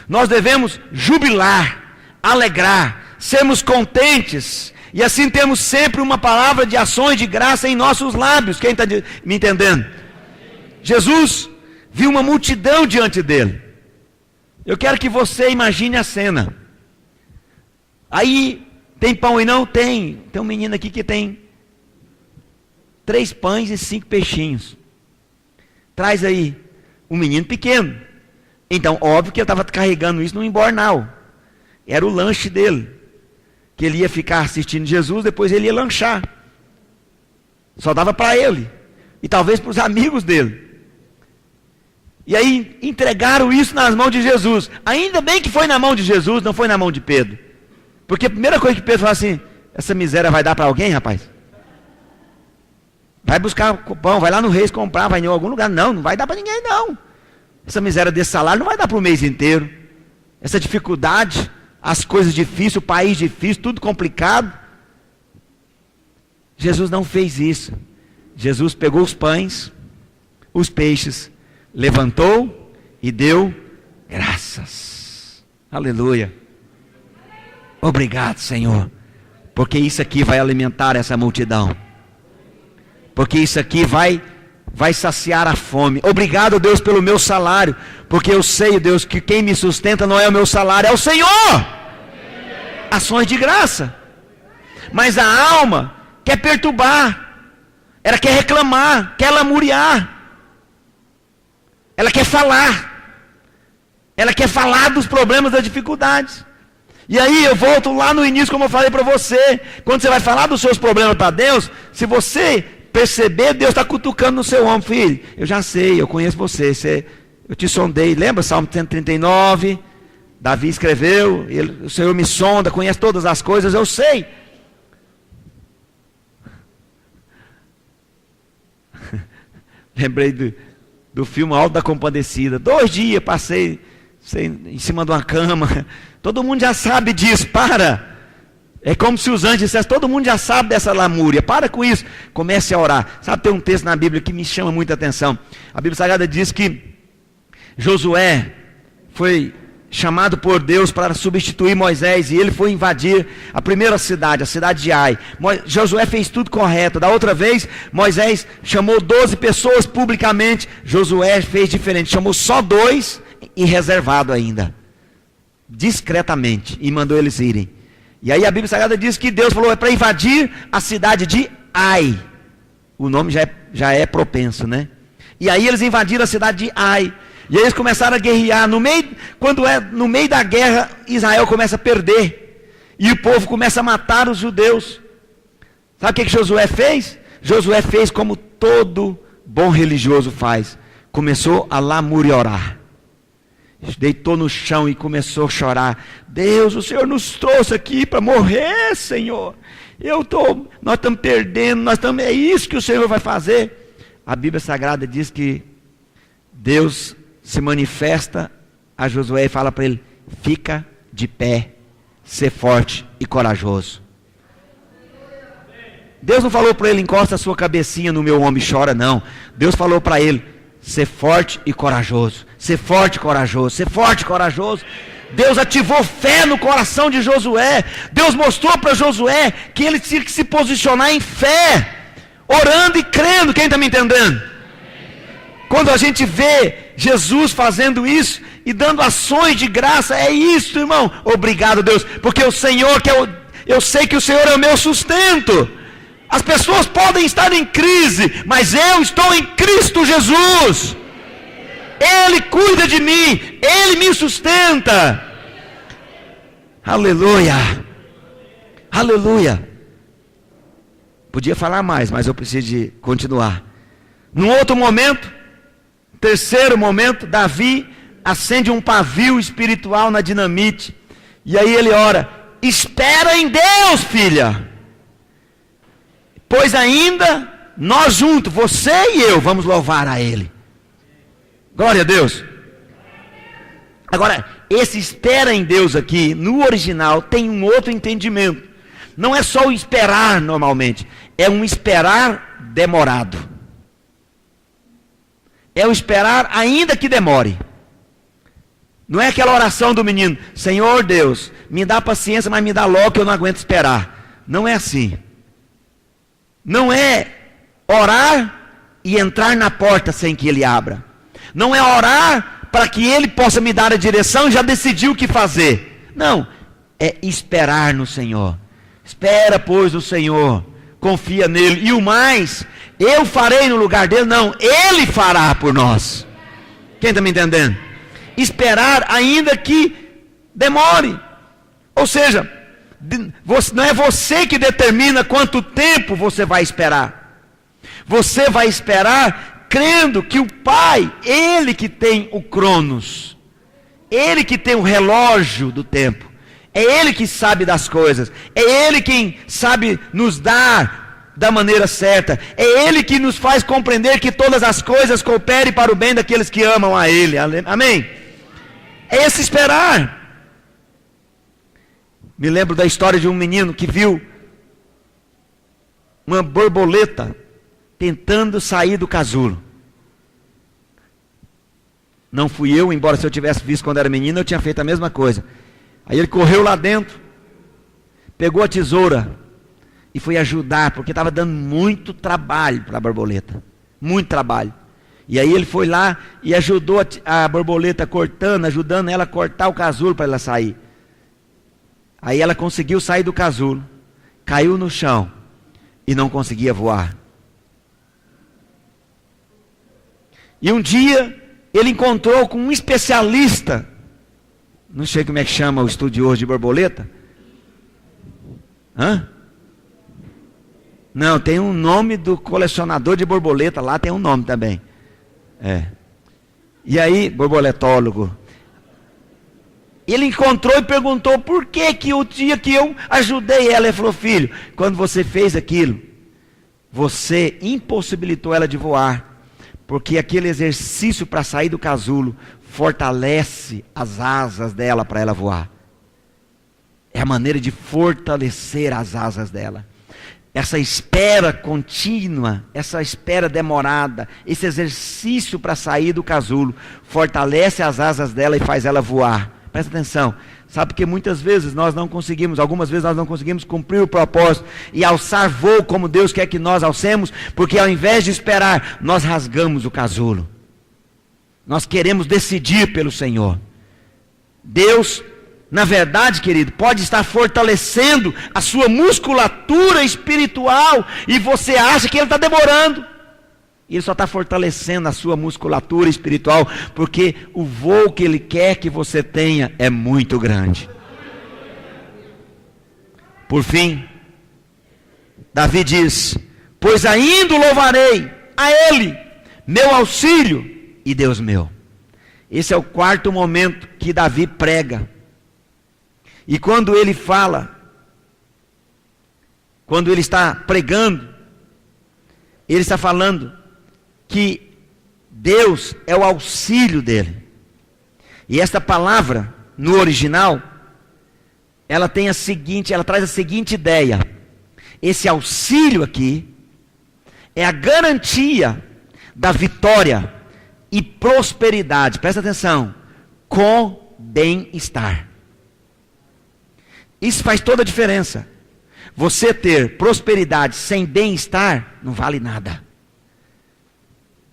Nós devemos jubilar, alegrar, sermos contentes, e assim temos sempre uma palavra de ações de graça em nossos lábios. Quem está me entendendo? Jesus viu uma multidão diante dele. Eu quero que você imagine a cena. Aí, tem pão e não? Tem. Tem um menino aqui que tem 3 pães e 5 peixinhos. Traz aí um menino pequeno. Então, óbvio que ele estava carregando isso no embornal. Era o lanche dele. Que ele ia ficar assistindo Jesus, depois ele ia lanchar. Só dava para ele. E talvez para os amigos dele. E aí entregaram isso nas mãos de Jesus. Ainda bem que foi na mão de Jesus, não foi na mão de Pedro. Porque a primeira coisa que Pedro falou assim, essa miséria vai dar para alguém, rapaz? Vai buscar pão, vai lá no Reis comprar, vai em algum lugar. Não, não vai dar para ninguém não. Essa miséria desse salário não vai dar para o mês inteiro. Essa dificuldade, as coisas difíceis, o país difícil, tudo complicado. Jesus não fez isso. Jesus pegou os pães, os peixes, levantou e deu graças. Aleluia. Obrigado, Senhor, porque isso aqui vai alimentar essa multidão. Porque isso aqui vai saciar a fome. Obrigado, Deus, pelo meu salário, porque eu sei, Deus, que quem me sustenta não é o meu salário, é o Senhor. Ações de graça. Mas a alma quer perturbar, ela quer reclamar, quer lamuriar, ela quer falar dos problemas, das dificuldades. E aí eu volto lá no início, como eu falei para você, quando você vai falar dos seus problemas para Deus, se você perceber, Deus está cutucando no seu ombro, filho, eu já sei, eu conheço você, eu te sondei, lembra Salmo 139, Davi escreveu, o Senhor me sonda, conhece todas as coisas, eu sei. Lembrei do filme Alto da Compadecida, 2 dias passei em cima de uma cama, todo mundo já sabe disso, para. É como se os anjos dissessem, todo mundo já sabe dessa lamúria, para com isso, comece a orar. Sabe, tem um texto na Bíblia que me chama muita atenção. A Bíblia Sagrada diz que Josué foi chamado por Deus para substituir Moisés, e ele foi invadir a primeira cidade, a cidade de Ai. Josué fez tudo correto. Da outra vez, Moisés chamou 12 pessoas publicamente, Josué fez diferente, chamou só 2 e reservado ainda, discretamente, e mandou eles irem. E aí a Bíblia Sagrada diz que Deus falou, é para invadir a cidade de Ai. O nome já é propenso, né? E aí eles invadiram a cidade de Ai. E aí eles começaram a guerrear. No meio da guerra, Israel começa a perder. E o povo começa a matar os judeus. Sabe o que Josué fez? Josué fez como todo bom religioso faz. Começou a lamuriorar. Deitou no chão e começou a chorar. Deus, o Senhor nos trouxe aqui para morrer, Senhor. Nós estamos perdendo, é isso que o Senhor vai fazer. A Bíblia Sagrada diz que Deus se manifesta a Josué e fala para ele, fica de pé, ser forte e corajoso. Deus não falou para ele, encosta a sua cabecinha no meu ombro e chora, não. Deus falou para ele, ser forte e corajoso, ser forte e corajoso, ser forte e corajoso. Deus ativou fé no coração de Josué. Deus mostrou para Josué que ele tinha que se posicionar em fé, orando e crendo. Quem está me entendendo? Quando a gente vê Jesus fazendo isso e dando ações de graça, é isso, irmão. Obrigado, Deus, porque o Senhor, eu sei que o Senhor é o meu sustento. As pessoas podem estar em crise, mas eu estou em Cristo Jesus. Ele cuida de mim, Ele me sustenta. Aleluia, aleluia. Podia falar mais, mas eu preciso de continuar. Num outro momento, terceiro momento, Davi acende um pavio espiritual na dinamite, e aí ele ora: espera em Deus, filha, pois ainda nós juntos, você e eu, vamos louvar a Ele. Glória a Deus. Agora, esse espera em Deus aqui, no original, tem um outro entendimento. Não é só o esperar normalmente, é um esperar demorado. É o esperar ainda que demore. Não é aquela oração do menino: Senhor Deus, me dá paciência, mas me dá logo que eu não aguento esperar. Não é assim. Não é orar e entrar na porta sem que Ele abra. Não é orar para que Ele possa me dar a direção e já decidir o que fazer. Não, é esperar no Senhor. Espera, pois, o Senhor, confia nele, e o mais, eu farei no lugar dele. Não, Ele fará por nós. Quem está me entendendo? Esperar ainda que demore. Ou seja, não é você que determina quanto tempo você vai esperar. Você vai esperar crendo que o Pai, Ele que tem o cronos, Ele que tem o relógio do tempo, é Ele que sabe das coisas, é Ele quem sabe nos dar da maneira certa, é Ele que nos faz compreender que todas as coisas cooperem para o bem daqueles que amam a Ele. Amém? É esse esperar. Me lembro da história de um menino que viu uma borboleta tentando sair do casulo. Não fui eu, embora se eu tivesse visto quando era menino, eu tinha feito a mesma coisa. Aí ele correu lá dentro, pegou a tesoura e foi ajudar, porque estava dando muito trabalho para a borboleta. Muito trabalho. E aí ele foi lá e ajudou a borboleta cortando, ajudando ela a cortar o casulo para ela sair. Aí ela conseguiu sair do casulo, caiu no chão e não conseguia voar. E um dia ele encontrou com um especialista, não sei como é que chama o estudioso de borboleta. Não, tem um nome do colecionador de borboleta, lá tem um nome também. E aí, borboletólogo. Ele encontrou e perguntou por que o dia que eu ajudei ela, ele falou: filho, quando você fez aquilo, você impossibilitou ela de voar. Porque aquele exercício para sair do casulo fortalece as asas dela para ela voar. É a maneira de fortalecer as asas dela. Essa espera contínua, essa espera demorada, esse exercício para sair do casulo, fortalece as asas dela e faz ela voar. Presta atenção. Sabe que muitas vezes nós não conseguimos, algumas vezes nós não conseguimos cumprir o propósito e alçar voo como Deus quer que nós alcemos, porque ao invés de esperar, nós rasgamos o casulo. Nós queremos decidir pelo Senhor. Deus, na verdade, querido, pode estar fortalecendo a sua musculatura espiritual e você acha que Ele está demorando. E Ele só está fortalecendo a sua musculatura espiritual, porque o voo que Ele quer que você tenha é muito grande. Por fim, Davi diz: pois ainda louvarei a Ele, meu auxílio e Deus meu. Esse é o quarto momento que Davi prega. E quando ele fala, quando ele está pregando, ele está falando que Deus é o auxílio dele. E esta palavra, no original, ela traz a seguinte ideia: esse auxílio aqui é a garantia da vitória e prosperidade, presta atenção, com bem-estar. Isso faz toda a diferença. Você ter prosperidade sem bem-estar não vale nada.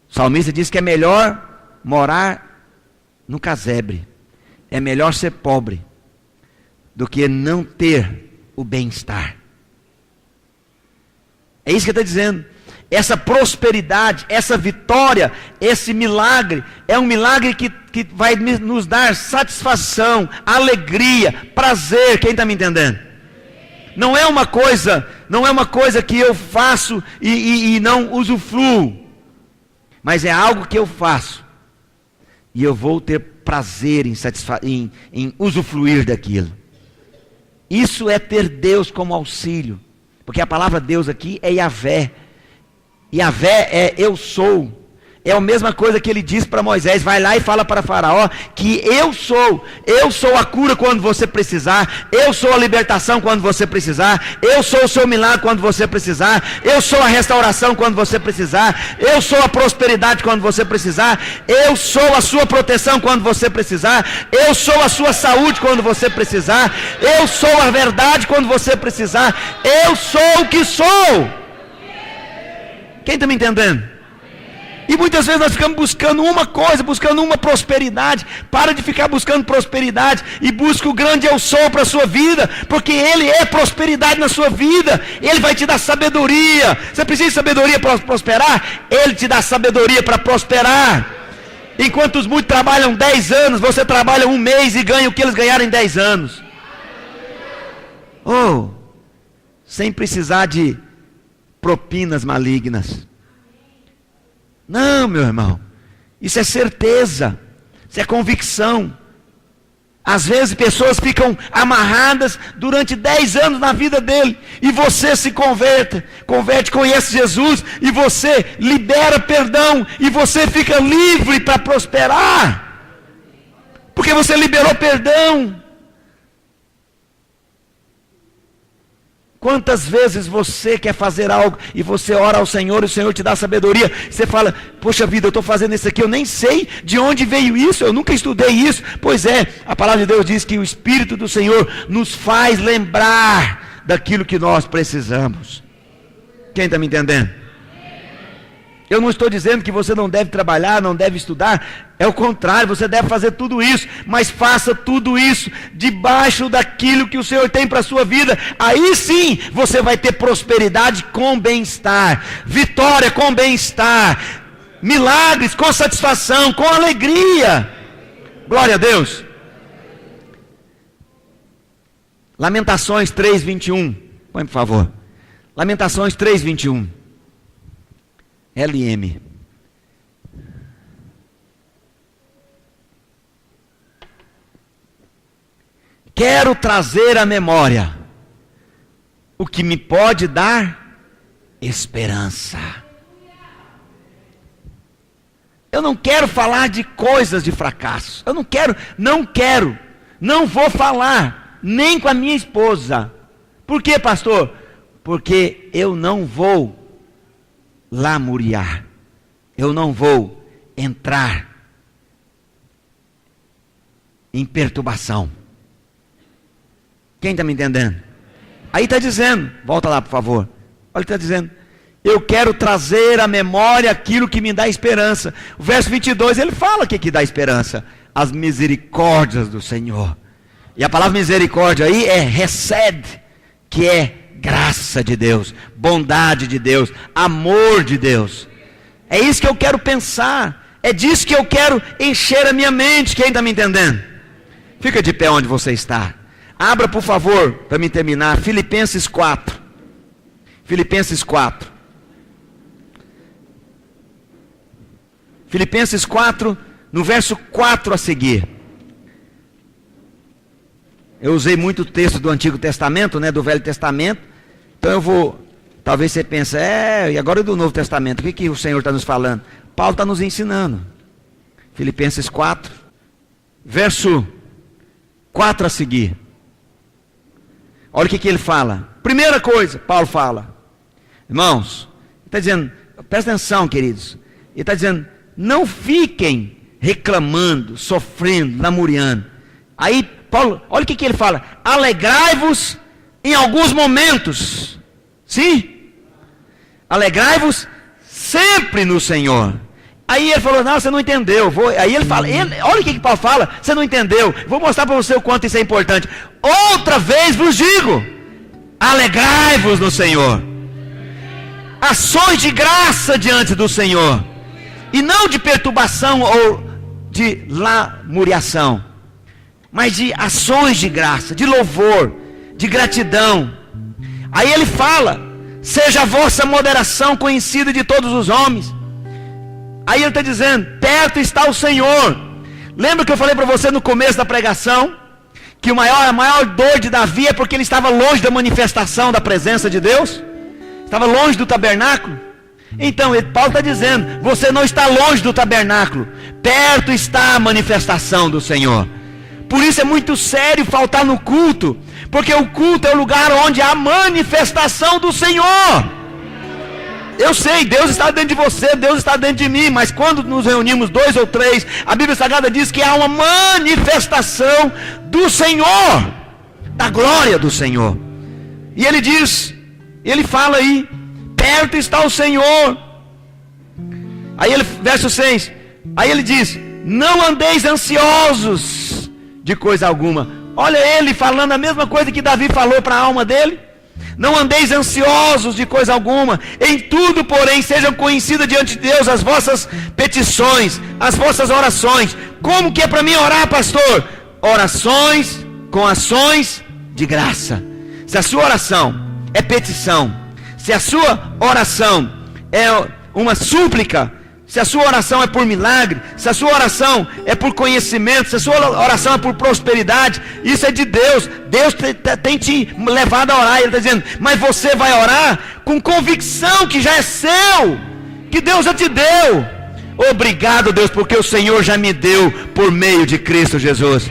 O salmista diz que é melhor morar no casebre, é melhor ser pobre do que não ter o bem-estar. É isso que ele está dizendo. Essa prosperidade, essa vitória, esse milagre, é um milagre que vai nos dar satisfação, alegria, prazer. Quem está me entendendo? Não é uma coisa que eu faço e não usufruo, mas é algo que eu faço e eu vou ter prazer em usufruir daquilo. Isso é ter Deus como auxílio, porque a palavra Deus aqui é Yahvé. Yahvé é eu sou. É a mesma coisa que ele diz para Moisés: vai lá e fala para Faraó que eu sou a cura quando você precisar, eu sou a libertação quando você precisar, eu sou o seu milagre quando você precisar, eu sou a restauração quando você precisar, eu sou a prosperidade quando você precisar, eu sou a sua proteção quando você precisar, eu sou a sua saúde quando você precisar, eu sou a verdade quando você precisar, eu sou o que sou. Quem está me entendendo? E muitas vezes nós ficamos buscando uma coisa, buscando uma prosperidade. Para de ficar buscando prosperidade e busca o grande eu sou para a sua vida, porque Ele é prosperidade na sua vida. Ele vai te dar sabedoria. Você precisa de sabedoria para prosperar? Ele te dá sabedoria para prosperar. Enquanto os muitos trabalham 10 anos, você trabalha um mês e ganha o que eles ganharam em 10 anos. Oh, sem precisar de propinas malignas. Não, meu irmão, isso é certeza, isso é convicção. Às vezes pessoas ficam amarradas durante 10 anos na vida dele, e você se converte, conhece Jesus, e você libera perdão, e você fica livre para prosperar, porque você liberou perdão. Quantas vezes você quer fazer algo e você ora ao Senhor e o Senhor te dá sabedoria, você fala: poxa vida, eu estou fazendo isso aqui, eu nem sei de onde veio isso, eu nunca estudei isso. Pois é, a palavra de Deus diz que o Espírito do Senhor nos faz lembrar daquilo que nós precisamos. Quem está me entendendo? Eu não estou dizendo que você não deve trabalhar, não deve estudar, é o contrário, você deve fazer tudo isso, mas faça tudo isso debaixo daquilo que o Senhor tem para a sua vida. Aí sim você vai ter prosperidade com bem-estar, vitória com bem-estar, milagres com satisfação, com alegria. Glória a Deus. Lamentações 3:21, põe por favor. Lamentações 3:21. LM. Quero trazer à memória o que me pode dar esperança. Eu não quero falar de coisas de fracasso. Eu não vou falar, nem com a minha esposa. Por quê, pastor? Porque eu não vou lamuriar, eu não vou entrar em perturbação. Quem está me entendendo? Aí está dizendo, volta lá por favor, olha, está dizendo: eu quero trazer à memória aquilo que me dá esperança. O verso 22, ele fala o que dá esperança: as misericórdias do Senhor. E a palavra misericórdia aí é hesed, que é graça de Deus, bondade de Deus, amor de Deus. É isso que eu quero pensar, é disso que eu quero encher a minha mente. Quem está me entendendo? Fica de pé onde você está. Abra por favor, para me terminar, Filipenses 4. Filipenses 4. Filipenses 4, no verso 4 a seguir. Eu usei muito o texto do Antigo Testamento, do Velho Testamento. Então eu vou, talvez você pense, e agora do Novo Testamento, o que o Senhor está nos falando? Paulo está nos ensinando. Filipenses 4, verso 4 a seguir. Olha o que ele fala. Primeira coisa, Paulo fala. Irmãos, ele está dizendo, presta atenção, queridos. Ele está dizendo: não fiquem reclamando, sofrendo, lamuriando. Aí Paulo, olha o que ele fala: alegrai-vos em alguns momentos. Sim? Alegrai-vos sempre no Senhor. Aí ele falou: não, você não entendeu. Aí ele fala, olha o que Paulo fala: você não entendeu. Vou mostrar para você o quanto isso é importante. Outra vez vos digo: alegrai-vos no Senhor. Ações de graça diante do Senhor, e não de perturbação ou de lamuriação, mas de ações de graça, de louvor, de gratidão. Aí ele fala: seja a vossa moderação conhecida de todos os homens. Aí ele está dizendo: perto está o Senhor. Lembra que eu falei para você no começo da pregação que a maior dor de Davi é porque ele estava longe da manifestação da presença de Deus, estava longe do tabernáculo? Então Paulo está dizendo: você não está longe do tabernáculo, perto está a manifestação do Senhor. Por isso é muito sério faltar no culto, porque o culto é o lugar onde há a manifestação do Senhor. Eu sei, Deus está dentro de você, Deus está dentro de mim, mas quando nos reunimos 2 ou 3, a Bíblia Sagrada diz que há uma manifestação do Senhor, da glória do Senhor. E ele diz, ele fala aí: perto está o Senhor. Aí ele, verso 6, aí ele diz: não andeis ansiosos de coisa alguma. Olha ele falando a mesma coisa que Davi falou para a alma dele: não andeis ansiosos de coisa alguma, em tudo porém sejam conhecidas diante de Deus as vossas petições, as vossas orações. Como que é para mim orar, pastor? Orações com ações de graça. Se a sua oração é petição, se a sua oração é uma súplica, se a sua oração é por milagre, se a sua oração é por conhecimento, se a sua oração é por prosperidade, isso é de Deus. Deus tem te levado a orar. Ele está dizendo: mas você vai orar com convicção que já é seu, que Deus já te deu. Obrigado, Deus, porque o Senhor já me deu por meio de Cristo Jesus.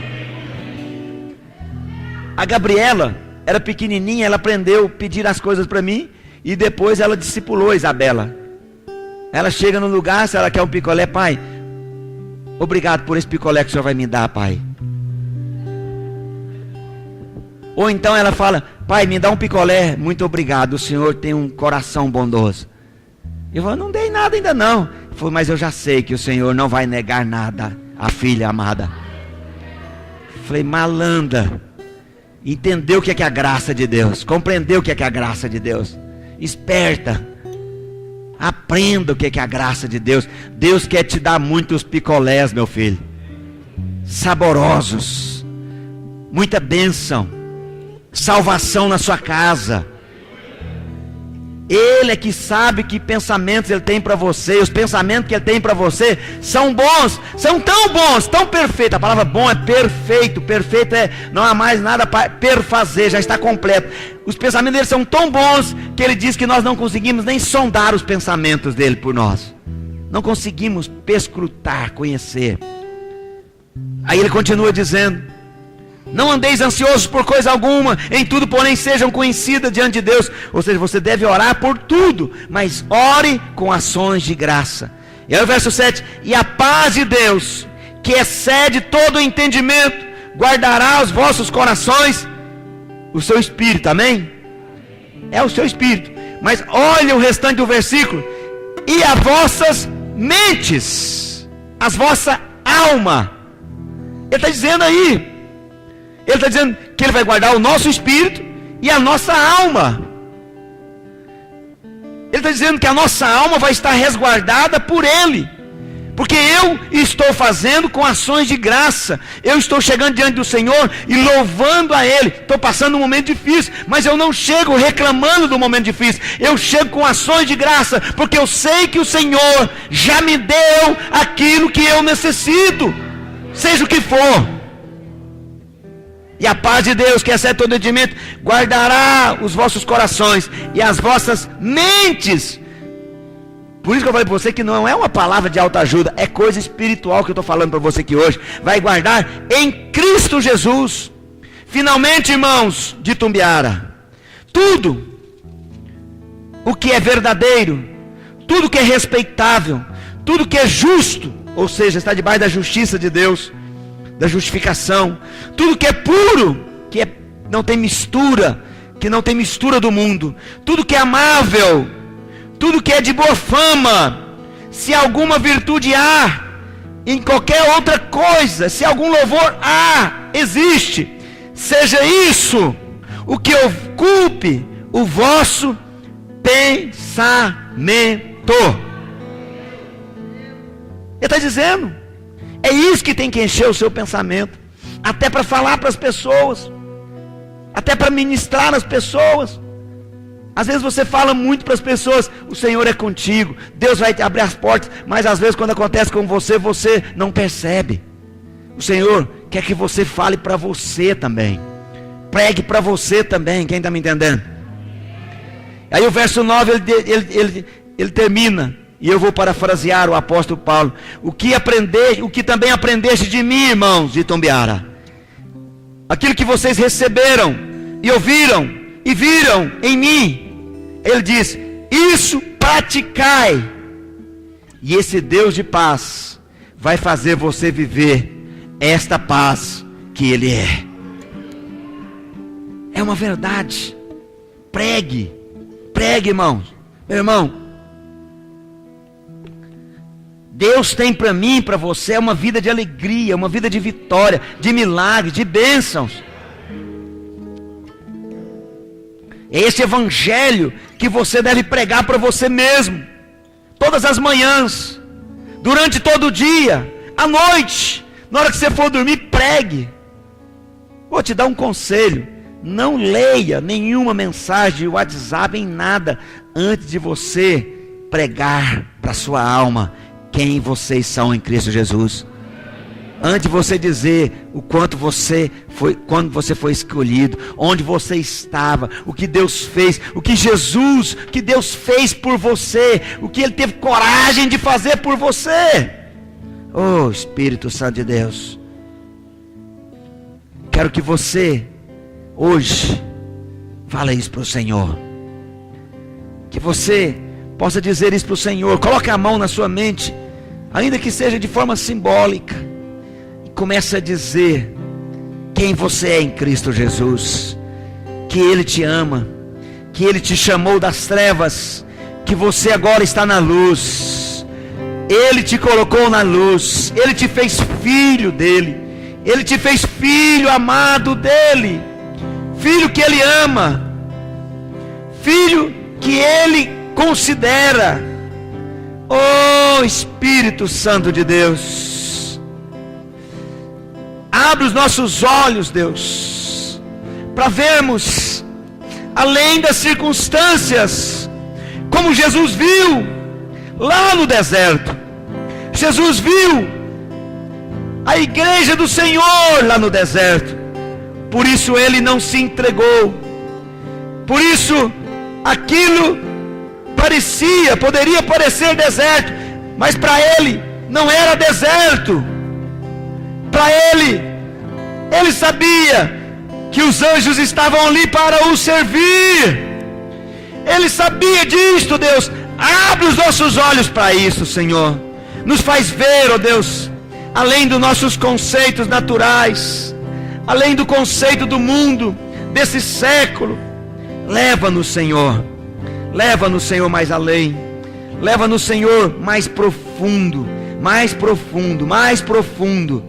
A Gabriela era pequenininha, ela aprendeu a pedir as coisas para mim, e depois ela discipulou a Isabela. Ela chega no lugar, se ela quer um picolé: pai, obrigado por esse picolé que o senhor vai me dar, pai. Ou então ela fala: pai, me dá um picolé, muito obrigado, o senhor tem um coração bondoso. Eu falo: não dei nada ainda não. Ele falou: mas eu já sei que o senhor não vai negar nada à filha amada. Eu falei: malandra, entendeu o que é a graça de Deus, compreendeu o que é a graça de Deus, esperta. Aprenda o que é a graça de Deus. Deus quer te dar muitos picolés, meu filho, saborosos, muita bênção, salvação na sua casa. Ele é que sabe que pensamentos Ele tem para você. Os pensamentos que Ele tem para você são bons, são tão bons, tão perfeitos. A palavra bom é perfeito. Perfeito é, não há mais nada para perfazer, já está completo. Os pensamentos dele são tão bons que Ele diz que nós não conseguimos nem sondar os pensamentos dele por nós. Não conseguimos perscrutar, conhecer. Aí ele continua dizendo: não andeis ansiosos por coisa alguma, em tudo porém sejam conhecidas diante de Deus. Ou seja, você deve orar por tudo, mas ore com ações de graça. E aí o verso 7: e a paz de Deus, que excede todo o entendimento, guardará os vossos corações, o seu espírito. Amém? É o seu espírito. Mas olha o restante do versículo: e as vossas mentes, as vossa alma. Ele está dizendo aí, Ele está dizendo que Ele vai guardar o nosso espírito e a nossa alma. Ele está dizendo que a nossa alma vai estar resguardada por Ele, porque eu estou fazendo com ações de graça. Eu estou chegando diante do Senhor e louvando a Ele. Estou passando um momento difícil, mas eu não chego reclamando do momento difícil. Eu chego com ações de graça, porque eu sei que o Senhor já me deu aquilo que eu necessito, seja o que for. E a paz de Deus, que excede todo entendimento, guardará os vossos corações e as vossas mentes. Por isso que eu falei para você que não é uma palavra de autoajuda, é coisa espiritual que eu estou falando para você aqui hoje. Vai guardar em Cristo Jesus. Finalmente, irmãos de Tumbiara, tudo o que é verdadeiro, tudo que é respeitável, tudo que é justo, ou seja, está debaixo da justiça de Deus, da justificação, tudo que é puro, não tem mistura, que não tem mistura do mundo, tudo que é amável, tudo que é de boa fama, se alguma virtude há, em qualquer outra coisa, se algum louvor existe, seja isso o que ocupe o vosso pensamento. Ele está dizendo, é isso que tem que encher o seu pensamento, até para falar para as pessoas, até para ministrar as pessoas. Às vezes você fala muito para as pessoas, o Senhor é contigo, Deus vai te abrir as portas, mas às vezes quando acontece com você, você não percebe. O Senhor quer que você fale para você também, pregue para você também, quem está me entendendo? Aí o verso 9 ele termina, e eu vou parafrasear o apóstolo Paulo: o que também aprendeste de mim, irmãos de Itumbiara, aquilo que vocês receberam, e ouviram, e viram em mim, ele diz, isso praticai, e esse Deus de paz vai fazer você viver esta paz que Ele é. É uma verdade. Pregue, irmãos. Meu irmão, Deus tem para mim e para você uma vida de alegria, uma vida de vitória, de milagres, de bênçãos. É esse evangelho que você deve pregar para você mesmo, todas as manhãs, durante todo o dia, à noite, na hora que você for dormir, pregue. Vou te dar um conselho: não leia nenhuma mensagem de WhatsApp em nada, antes de você pregar para a sua alma quem vocês são em Cristo Jesus. Antes de você dizer o quanto você foi, quando você foi escolhido, onde você estava, o que Deus fez, o que Deus fez por você, o que Ele teve coragem de fazer por você. Oh, Espírito Santo de Deus, quero que você hoje fale isso para o Senhor, que você possa dizer isso para o Senhor. Coloque a mão na sua mente, ainda que seja de forma simbólica, começa a dizer quem você é em Cristo Jesus, que Ele te ama, que Ele te chamou das trevas, que você agora está na luz, Ele te colocou na luz, Ele te fez filho dEle, Ele te fez filho amado dEle, filho que Ele ama, filho que Ele considera. Oh, Espírito Santo de Deus, abre os nossos olhos, Deus, para vermos além das circunstâncias, como Jesus viu lá no deserto. Jesus viu a igreja do Senhor lá no deserto, por isso Ele não se entregou, por isso aquilo poderia parecer deserto, mas para Ele não era deserto. Para Ele sabia que os anjos estavam ali para o servir. Ele sabia disto, Deus. Abre os nossos olhos para isso, Senhor. Nos faz ver, ó Deus, além dos nossos conceitos naturais, além do conceito do mundo, desse século. Leva-nos, Senhor. Leva-nos, Senhor, mais além. Leva-nos, Senhor, mais profundo. Mais profundo, mais profundo.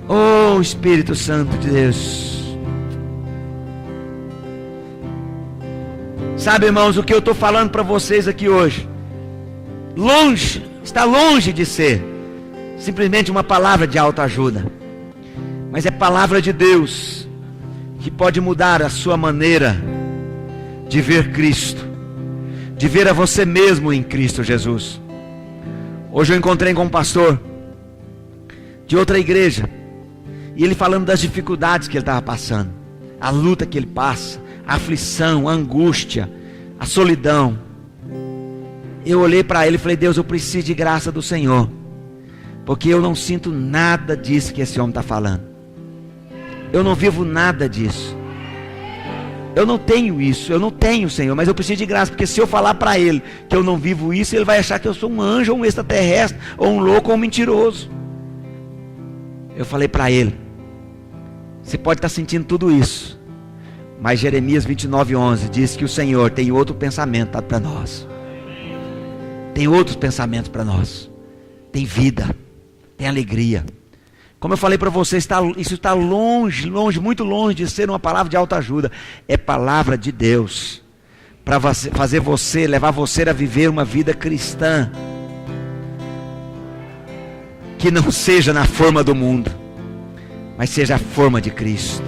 Oh, Espírito Santo de Deus. Sabe, irmãos, o que eu estou falando para vocês aqui hoje, está longe de ser simplesmente uma palavra de autoajuda, mas é palavra de Deus, que pode mudar a sua maneira de ver Cristo, de ver a você mesmo em Cristo Jesus. Hoje eu encontrei com um pastor de outra igreja, e ele falando das dificuldades que ele estava passando, a luta que ele passa, a aflição, a angústia, a solidão. Eu olhei para ele e falei: Deus, eu preciso de graça do Senhor, porque eu não sinto nada disso que esse homem está falando. Eu não vivo nada disso. Eu não tenho isso, eu não tenho, Senhor, mas eu preciso de graça, porque se eu falar para ele que eu não vivo isso, ele vai achar que eu sou um anjo, ou um extraterrestre, ou um louco, ou um mentiroso. Eu falei para ele: Você pode estar sentindo tudo isso, mas Jeremias 29:11 diz que o Senhor tem outro pensamento para nós. Tem outros pensamentos para nós. Tem vida, tem alegria. Como eu falei para você, isso está longe, muito longe de ser uma palavra de autoajuda. É palavra de Deus, para fazer você, levar você a viver uma vida cristã, que não seja na forma do mundo, mas seja a forma de Cristo.